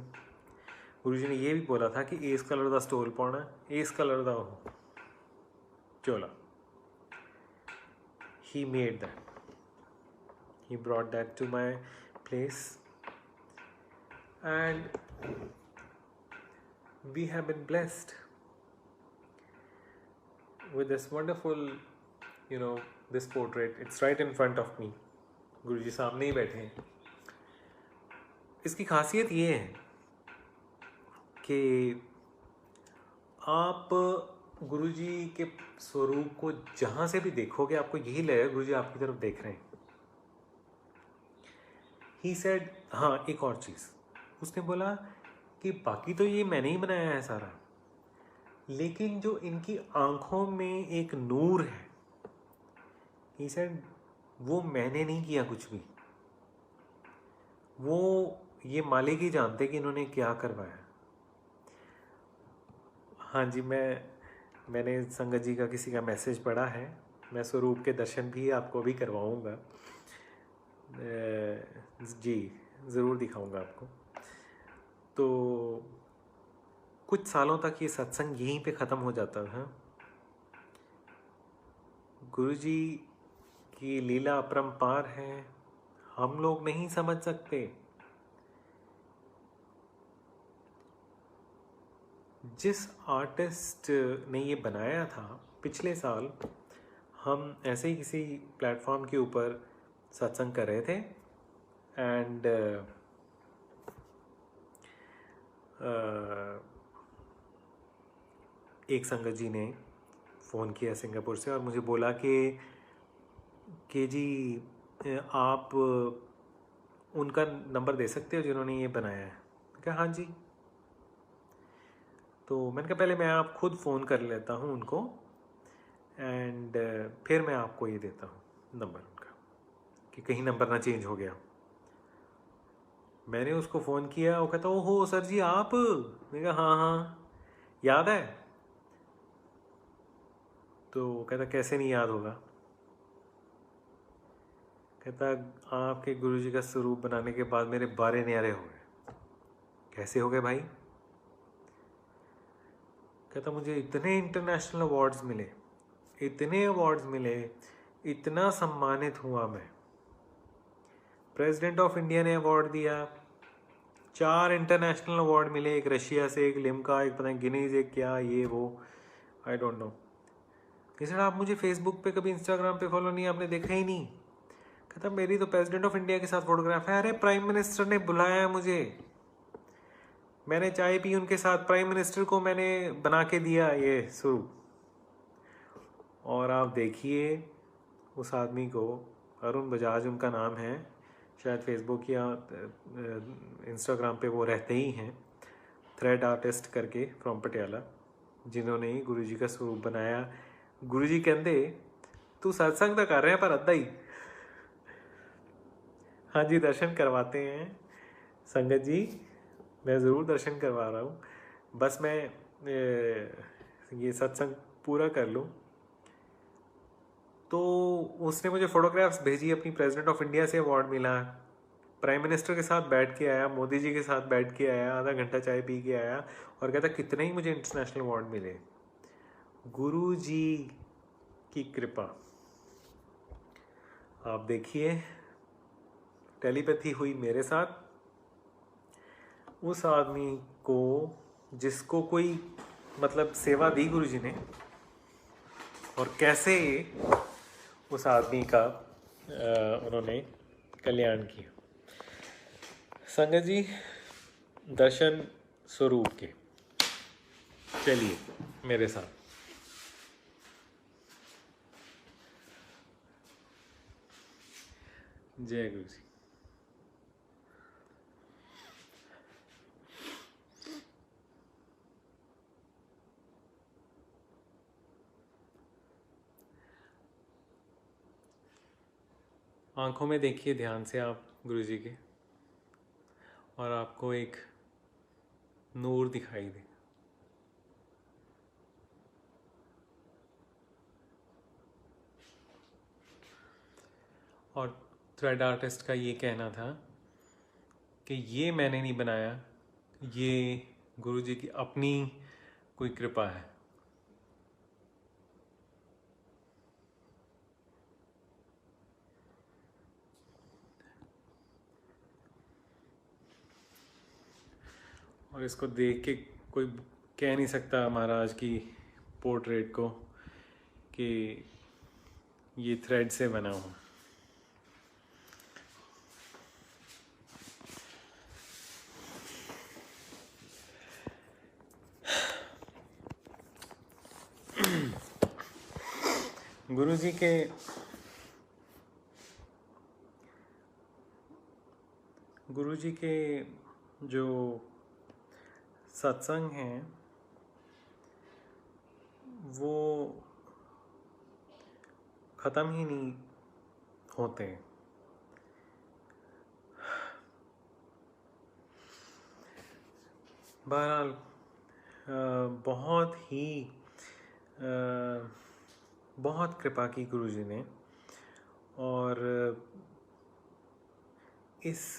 गुरु जी ने ये भी बोला था कि इस कलर का स्टोल पाना, इस कलर का वो चोला। He made that, he brought that to my place and we have been blessed with this wonderful you know, this portrait. It's right in front of me. गुरुजी सामने ही बैठे हैं. इसकी खासियत ये है कि आप गुरुजी के स्वरूप को जहाँ से भी देखोगे आपको यही लगेगा गुरुजी आपकी तरफ देख रहे हैं. He said, हाँ एक और चीज़ उसने बोला कि बाकी तो ये मैंने ही बनाया है सारा, लेकिन जो इनकी आंखों में एक नूर है, He said, वो मैंने नहीं किया कुछ भी, वो ये मालिक ही जानते कि इन्होंने क्या करवाया. हाँ जी, मैंने संगत जी का किसी का मैसेज पढ़ा है. मैं स्वरूप के दर्शन भी आपको भी करवाऊँगा जी, ज़रूर दिखाऊँगा आपको. तो कुछ सालों तक ये सत्संग यहीं पे ख़त्म हो जाता था. गुरुजी की लीला अपरंपार है, हम लोग नहीं समझ सकते. जिस आर्टिस्ट ने ये बनाया था, पिछले साल हम ऐसे ही किसी प्लेटफॉर्म के ऊपर सत्संग कर रहे थे एंड एक संगत जी ने फ़ोन किया सिंगापुर से और मुझे बोला कि जी आप उनका नंबर दे सकते हो जिन्होंने ये बनाया है. कहा हाँ जी. तो मैंने कहा पहले मैं आप खुद फ़ोन कर लेता हूँ उनको एंड फिर मैं आपको ये देता हूँ नंबर उनका, कि कहीं नंबर ना चेंज हो गया. मैंने उसको फ़ोन किया, वो कहता ओहो सर जी आप. मैंने कहा हाँ हाँ याद है. तो वो कहता कैसे नहीं याद होगा. कहता आपके गुरुजी का स्वरूप बनाने के बाद मेरे बारे न्यारे हो गए. कैसे हो गए भाई. कहता मुझे इतने इंटरनेशनल अवार्ड्स मिले, इतने अवार्ड्स मिले, इतना सम्मानित हुआ मैं. प्रेसिडेंट ऑफ इंडिया ने अवार्ड दिया, 4 इंटरनेशनल अवार्ड मिले, एक रशिया से, एक लिम्का, एक पता नहीं गिनीज, एक क्या ये वो आई डोंट नो. सर आप मुझे फेसबुक पे कभी इंस्टाग्राम पे फॉलो नहीं, आपने देखा ही नहीं. कहता मेरी तो प्रेसिडेंट ऑफ इंडिया के साथ फोटोग्राफ है. अरे प्राइम मिनिस्टर ने बुलाया है मुझे, मैंने चाय पी उनके साथ, प्राइम मिनिस्टर को मैंने बना के दिया ये स्वरूप. और आप देखिए उस आदमी को, अरुण बजाज उनका नाम है, शायद फेसबुक या इंस्टाग्राम पे वो रहते ही हैं, थ्रेड आर्टिस्ट करके फ्रॉम पटियाला, जिन्होंने गुरुजी का स्वरूप बनाया. गुरुजी कहते तू सत्संग तो कर रहे हैं पर अद्धा ही. हाँ जी दर्शन करवाते हैं संगत जी, मैं ज़रूर दर्शन करवा रहा हूँ. बस मैं ये सत्संग पूरा कर लूँ. तो उसने मुझे फ़ोटोग्राफ्स भेजी, अपनी प्रेसिडेंट ऑफ इंडिया से अवार्ड मिला, प्राइम मिनिस्टर के साथ बैठ के आया, मोदी जी के साथ बैठ के आया, आधा घंटा चाय पी के आया और कहता कितने ही मुझे इंटरनेशनल अवार्ड मिले. गुरु जी की कृपा. आप देखिए टेलीपैथी हुई मेरे साथ, उस आदमी को जिसको कोई मतलब सेवा दी गुरुजी ने, और कैसे उस आदमी का उन्होंने कल्याण किया. संगत जी दर्शन स्वरूप के चलिए मेरे साथ. जय गुरु जी. आंखों में देखिए ध्यान से आप गुरु जी के, और आपको एक नूर दिखाई दे. और थ्रेड आर्टिस्ट का ये कहना था कि ये मैंने नहीं बनाया, ये गुरु जी की अपनी कोई कृपा है. और इसको देख के कोई कह नहीं सकता महाराज की पोर्ट्रेट को कि ये थ्रेड से बना हूँ। गुरुजी के जो सत्संग हैं वो ख़त्म ही नहीं होते। बहरहाल बहुत कृपा की गुरुजी ने, और इस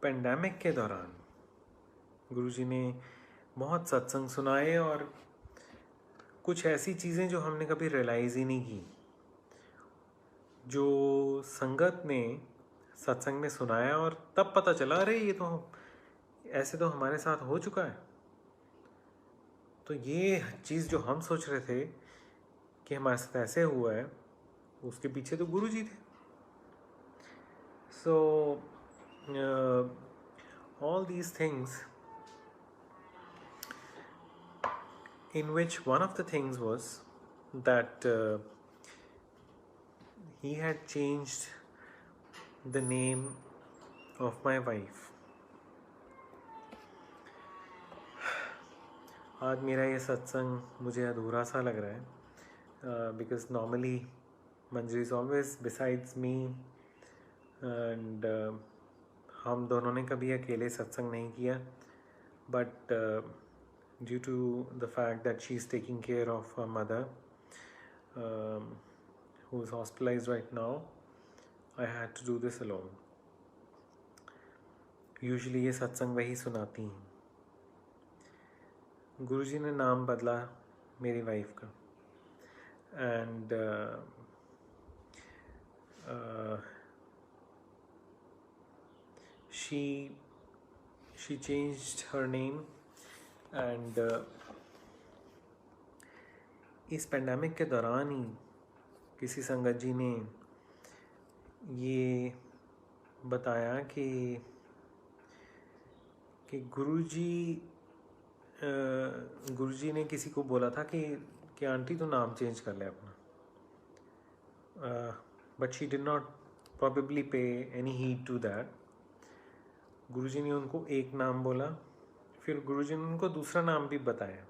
पेंडेमिक के दौरान गुरुजी ने बहुत सत्संग सुनाए, और कुछ ऐसी चीज़ें जो हमने कभी रियलाइज़ ही नहीं की, जो संगत ने सत्संग में सुनाया, और तब पता चला अरे ये तो ऐसे तो हमारे साथ हो चुका है। तो ये चीज़ जो हम सोच रहे थे कि हमारे साथ ऐसे हुआ है, उसके पीछे तो गुरुजी थे। सो all these things, in which one of the things was that he had changed the name of my wife. आज मेरा ये सत्संग मुझे अधूरा सा लग रहा है, because normally Manjari is always besides me, and हम दोनों ने कभी अकेले सत्संग नहीं किया, but due to the fact that she is taking care of her mother, who is hospitalized right now, I had to do this alone. Usually ये सत्संग वही सुनाती हैं। गुरुजी ने नाम बदला मेरी वाइफ का, and she changed her name, and इस पेंडेमिक के दौरान ही किसी संगत जी ने ये बताया कि गुरुजी ने किसी को बोला था कि आंटी तो नाम चेंज कर ले अपना, but she did not probably पे एनी हीड टू दैट। गुरुजी ने उनको एक नाम बोला, फिर गुरुजी ने उनको दूसरा नाम भी बताया।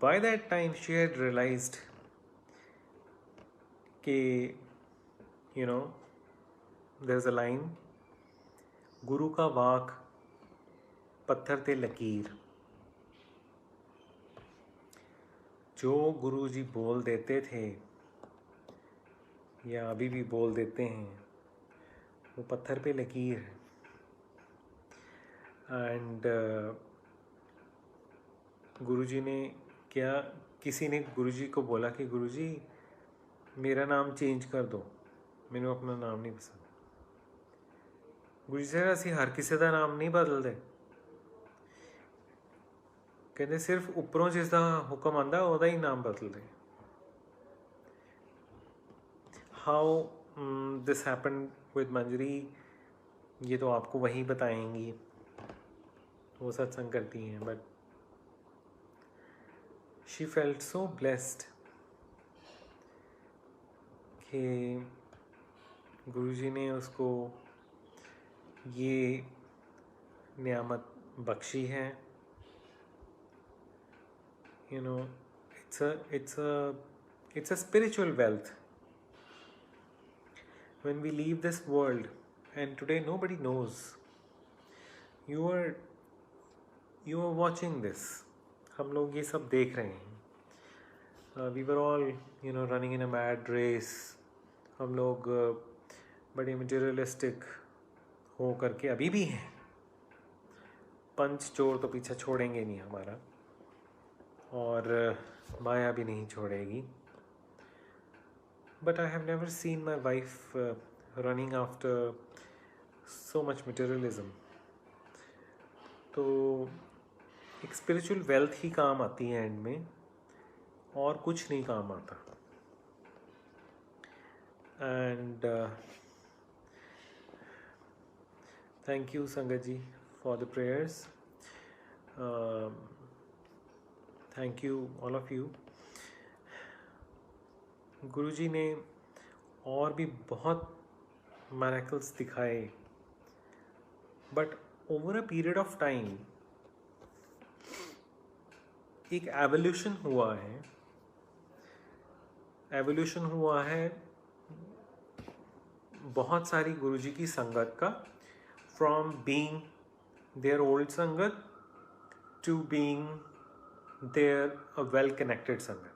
By that time she had realised कि there is a line, Guru का वाक पत्थर ते लकीर। जो गुरुजी बोल देते थे या अभी भी बोल देते हैं, वो पत्थर पे लकीर है। एंड गुरुजी ने किसी ने गुरुजी को बोला कि गुरुजी मेरा नाम चेंज कर दो, मैंने अपना नाम नहीं पसंद। गुरुजी सर असी हर किसी का नाम नहीं बदलते, कहते सिर्फ उपरों जिसका हुक्म आंदा ਉਹਦਾ ही नाम बदलते। हाउ दिस हैपन विद मंजरी, ये तो आपको वही बताएंगी, वो सत्संग करती हैं, but she felt so blessed कि गुरुजी ने उसको ये नियामत बख्शी है। It's a spiritual wealth. When we leave this world, and today nobody knows, you are watching this, हम लोग ये सब देख रहे हैं। We were all running in a mad race, हम लोग बड़े materialistic हो करके अभी भी हैं। पंच चोर तो पीछा छोड़ेंगे नहीं हमारा, और माया भी नहीं छोड़ेगी। But I have never seen my wife running after so much materialism. तो एक स्पिरिचुअल वेल्थ ही काम आती है एंड में, और कुछ नहीं काम आता। And thank you, Sangat ji, for the prayers. Thank you, all of you. गुरुजी ने और भी बहुत miracles दिखाए, but over a period of time एक एवोल्यूशन हुआ है बहुत सारी गुरुजी की संगत का, from being there old sangat to being there a well connected sangat.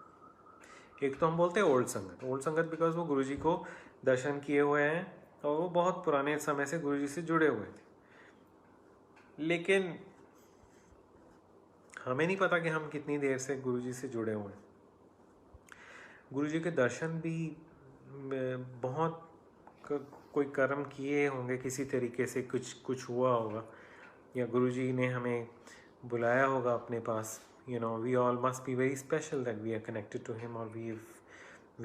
एक तो हम बोलते हैं ओल्ड संगत बिकॉज वो गुरुजी को दर्शन किए हुए हैं और वो बहुत पुराने समय से गुरुजी से जुड़े हुए थे. लेकिन हमें नहीं पता कि हम कितनी देर से गुरुजी से जुड़े हुए हैं. गुरुजी के दर्शन भी बहुत कोई कर्म किए होंगे, किसी तरीके से कुछ हुआ होगा, या गुरुजी ने हमें बुलाया होगा अपने पास. You know, we all must be very special that we are connected to him, or we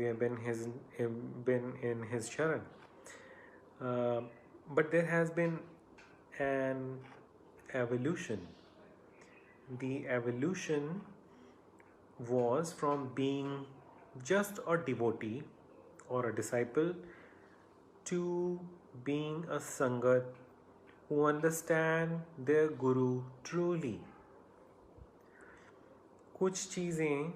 have been in his charan. But there has been an evolution. The evolution was from being just a devotee or a disciple to being a sangat who understand their guru truly. कुछ चीज़ें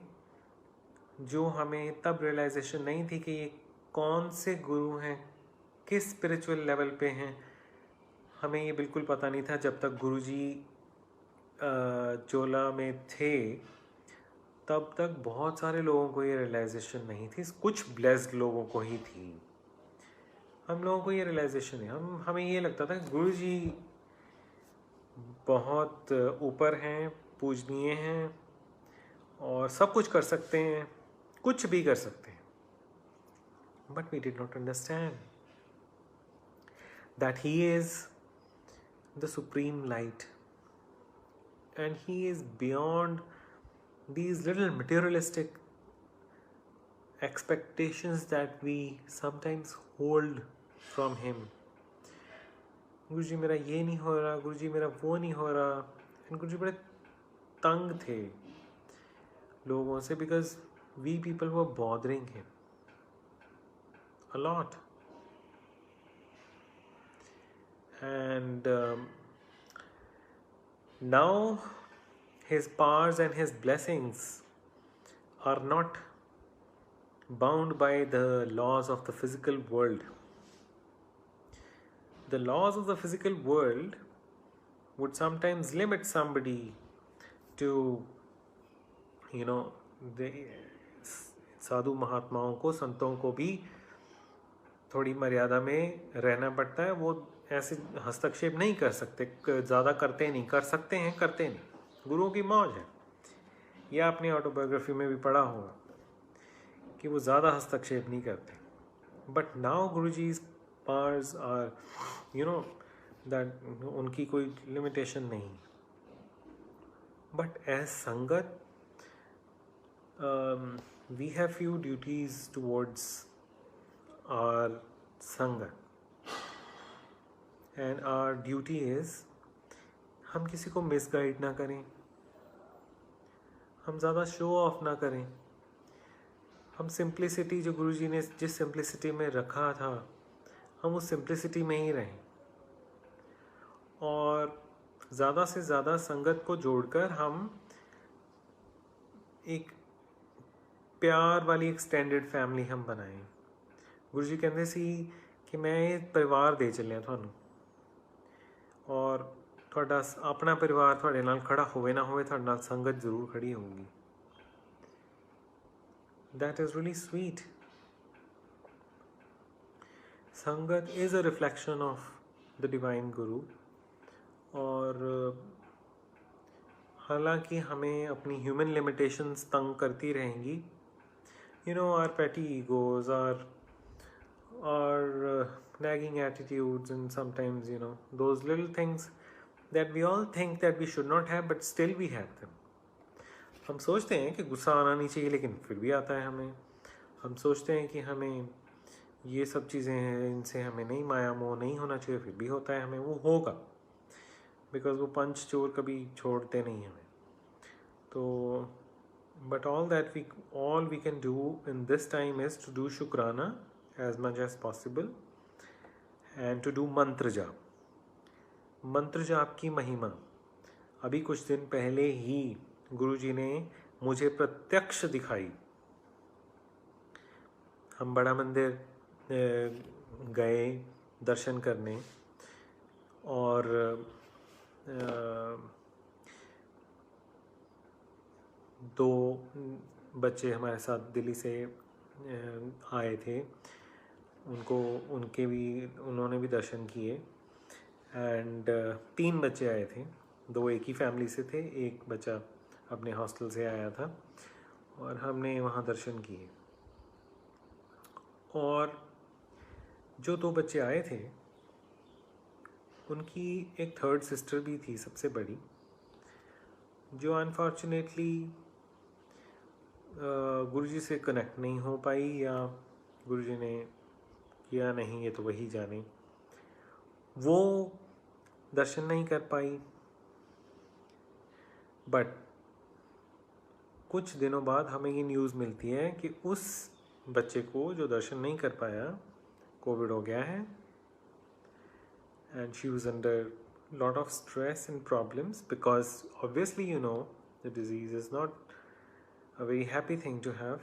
जो हमें तब realisation नहीं थी कि ये कौन से गुरु हैं, किस स्पिरिचुअल लेवल पे हैं, हमें ये बिल्कुल पता नहीं था जब तक गुरुजी चोला में थे. तब तक बहुत सारे लोगों को ये रियलाइजेशन नहीं थी, कुछ ब्लेस्ड लोगों को ही थी. हम लोगों को ये रियलाइजेशन है, हमें ये लगता था कि गुरुजी बहुत ऊपर हैं, पूजनीय हैं और सब कुछ कर सकते हैं, कुछ भी कर सकते हैं. But we did not understand that he is the supreme light and he is beyond these little materialistic expectations that we sometimes hold from him. गुरुजी मेरा ये नहीं हो रहा, गुरुजी मेरा वो नहीं हो रहा. एंड गुरुजी बड़े तंग थे लोगों से, because we people were bothering him a lot. And now his powers and his blessings are not bound by the laws of the physical world. The laws of the physical world would sometimes limit somebody to, you know, साधु महात्माओं को, संतों को भी थोड़ी मर्यादा में रहना पड़ता है. वो ऐसे हस्तक्षेप नहीं कर सकते, ज़्यादा करते नहीं, कर सकते हैं, करते नहीं. गुरुओं की मौज है. यह अपनी ऑटोबायोग्राफी में भी पढ़ा होगा कि वो ज़्यादा हस्तक्षेप नहीं करते. But now Guruji's powers are, you know, that उनकी कोई लिमिटेशन नहीं. बट एज संगत we have few duties towards our संगत, and our duty is हम किसी को मिसगाइड ना करें, हम ज़्यादा शो ऑफ ना करें. हम सिंप्लिसिटी, जो गुरुजी ने जिस सिंप्लिसिटी में रखा था, हम उस सिंप्लिसिटी में ही रहें. और ज़्यादा से ज़्यादा संगत को जोड़कर हम एक प्यार वाली एक्सटेंडेड फैमिली हम बनाएं. गुरुजी कहते सी कि मैं ये परिवार दे चलिया थानू, और ਤੁਹਾਡਾ अपना परिवार ਤੁਹਾਡੇ ਨਾਲ खड़ा ਹੋਵੇ ना ਹੋਵੇ, ਤੁਹਾਡੇ ਨਾਲ संगत जरूर खड़ी होगी. That is really sweet. संगत is a reflection of the divine Guru. और हालांकि हमें अपनी human limitations तंग करती रहेंगी. You know, our petty egos, our nagging attitudes, and sometimes, you know, those little things that we all think that we should not have, but still we have them. हम सोचते हैं कि गुस्सा आना नहीं चाहिए, लेकिन फिर भी आता है हमें. हम सोचते हैं कि हमें ये सब चीज़ें हैं, इनसे हमें नहीं माया मोह नहीं होना चाहिए, फिर भी होता है हमें, वो होगा, बिकॉज वो पंच चोर कभी छोड़ते नहीं हमें। तो but all we can do in this time is to do शुक्राना as much as possible and to do मंत्र जाप। मंत्र जाप की महिमा अभी कुछ दिन पहले ही गुरुजी ने मुझे प्रत्यक्ष दिखाई। हम बड़ा मंदिर गए दर्शन करने, और दो बच्चे हमारे साथ दिल्ली से आए थे, उन्होंने भी दर्शन किए। एंड 3 बच्चे आए थे, 2 एक ही फैमिली से थे, एक बच्चा अपने हॉस्टल से आया था, और हमने वहाँ दर्शन किए। और जो 2 बच्चे आए थे उनकी एक 3rd सिस्टर भी थी, सबसे बड़ी, जो अनफॉर्चुनेटली गुरुजी से कनेक्ट नहीं हो पाई, या गुरुजी ने किया नहीं, ये तो वही जाने, वो दर्शन नहीं कर पाई। बट कुछ दिनों बाद हमें ये न्यूज़ मिलती है कि उस बच्चे को जो दर्शन नहीं कर पाया, कोविड हो गया है, and she was under lot of stress and problems, because obviously the disease is not a very happy thing to have।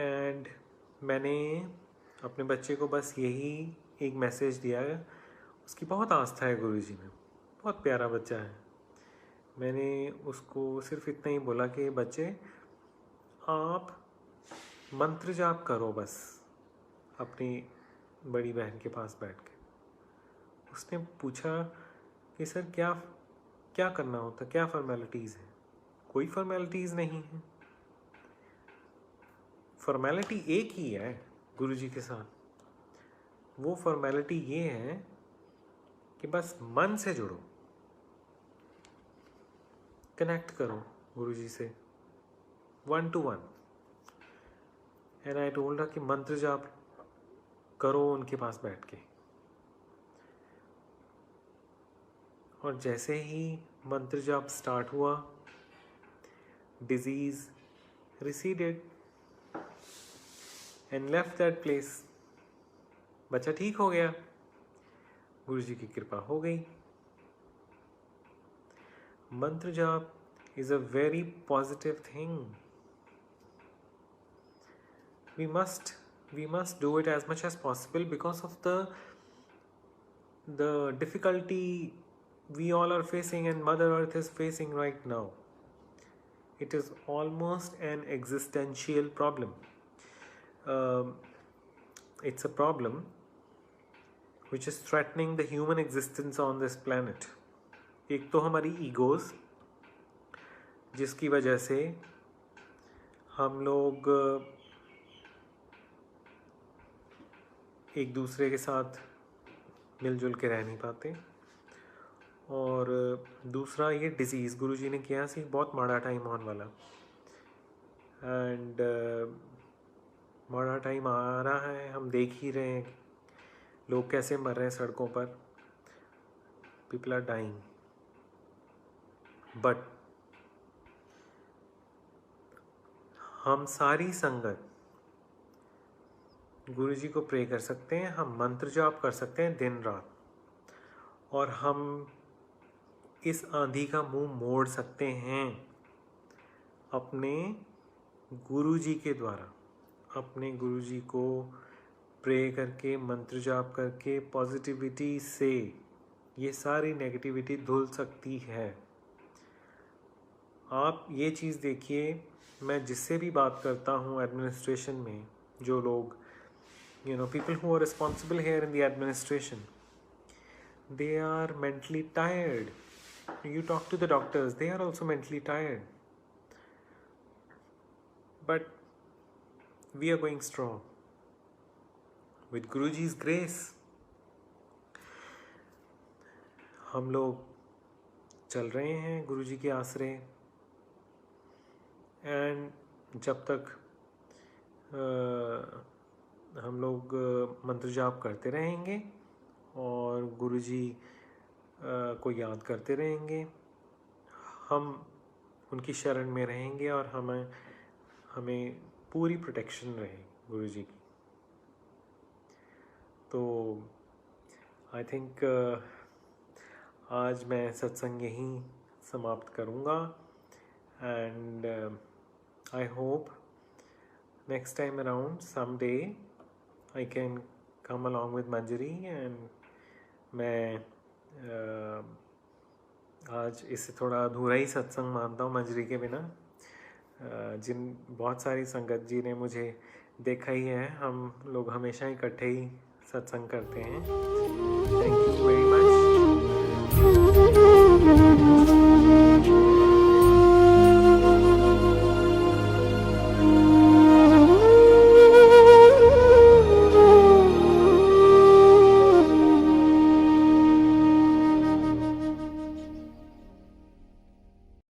and मैंने अपने बच्चे को बस यही एक मैसेज दिया है, उसकी बहुत आस्था है गुरुजी में, बहुत प्यारा बच्चा है। मैंने उसको सिर्फ इतना ही बोला कि बच्चे आप मंत्र जाप करो बस, अपनी बड़ी बहन के पास बैठ के। उसने पूछा कि सर क्या क्या करना होता, क्या फॉर्मेलिटीज़ है? कोई फॉर्मेलिटीज़ नहीं है, फॉर्मेलिटी एक ही है गुरुजी के साथ। वो फॉर्मेलिटी ये है कि बस मन से जुड़ो, कनेक्ट करो गुरुजी से 1 to 1। And I told her कि मंत्र जाप करो उनके पास बैठ के। और जैसे ही मंत्र जाप स्टार्ट हुआ, disease receded and left that place. बच्चा ठीक हो गया, गुरुजी की कृपा हो गई। मंत्र जाप is a very positive thing. We must do it as much as possible because of the difficulty we all are facing and Mother Earth is facing right now. It is almost an existential problem. It's a problem which is threatening the human existence on this planet. एक तो हमारी egos, जिसकी वजह से हम लोग एक दूसरे के साथ मिलजुल के रह नहीं पाते, और दूसरा ये डिज़ीज़ गुरुजी ने किया सी बहुत माड़ा टाइम आने वाला, एंड माड़ा टाइम आ रहा है। हम देख ही रहे हैं लोग कैसे मर रहे हैं सड़कों पर, पीपल आर डाइंग। बट हम सारी संगत गुरुजी को प्रे कर सकते हैं, हम मंत्र जाप कर सकते हैं दिन रात, और हम इस आंधी का मुंह मोड़ सकते हैं अपने गुरुजी के द्वारा। अपने गुरुजी को प्रे करके, मंत्र जाप करके, पॉजिटिविटी से ये सारी नेगेटिविटी धुल सकती है। आप ये चीज़ देखिए, मैं जिससे भी बात करता हूँ एडमिनिस्ट्रेशन में, जो लोग people who are responsible here in the administration, they are mentally tired. You talk to the doctors, they are also mentally tired. But we are going strong with Guruji's grace. हम लोग चल रहे हैं गुरुजी के आसरे, and जब तक हम लोग मंत्र जाप करते रहेंगे और गुरुजी को याद करते रहेंगे। हम उनकी शरण में रहेंगे और हमें पूरी प्रोटेक्शन रहे गुरुजी की। तो आई थिंक आज मैं सत्संग यहीं समाप्त करूँगा and I hope next time around someday I can come along with Manjari and मैं आज इसे थोड़ा अधूरा ही सत्संग मानता हूँ मंजरी के बिना। जिन बहुत सारी संगत जी ने मुझे देखा ही है, हम लोग हमेशा इकट्ठे ही सत्संग करते हैं। Thank you very much.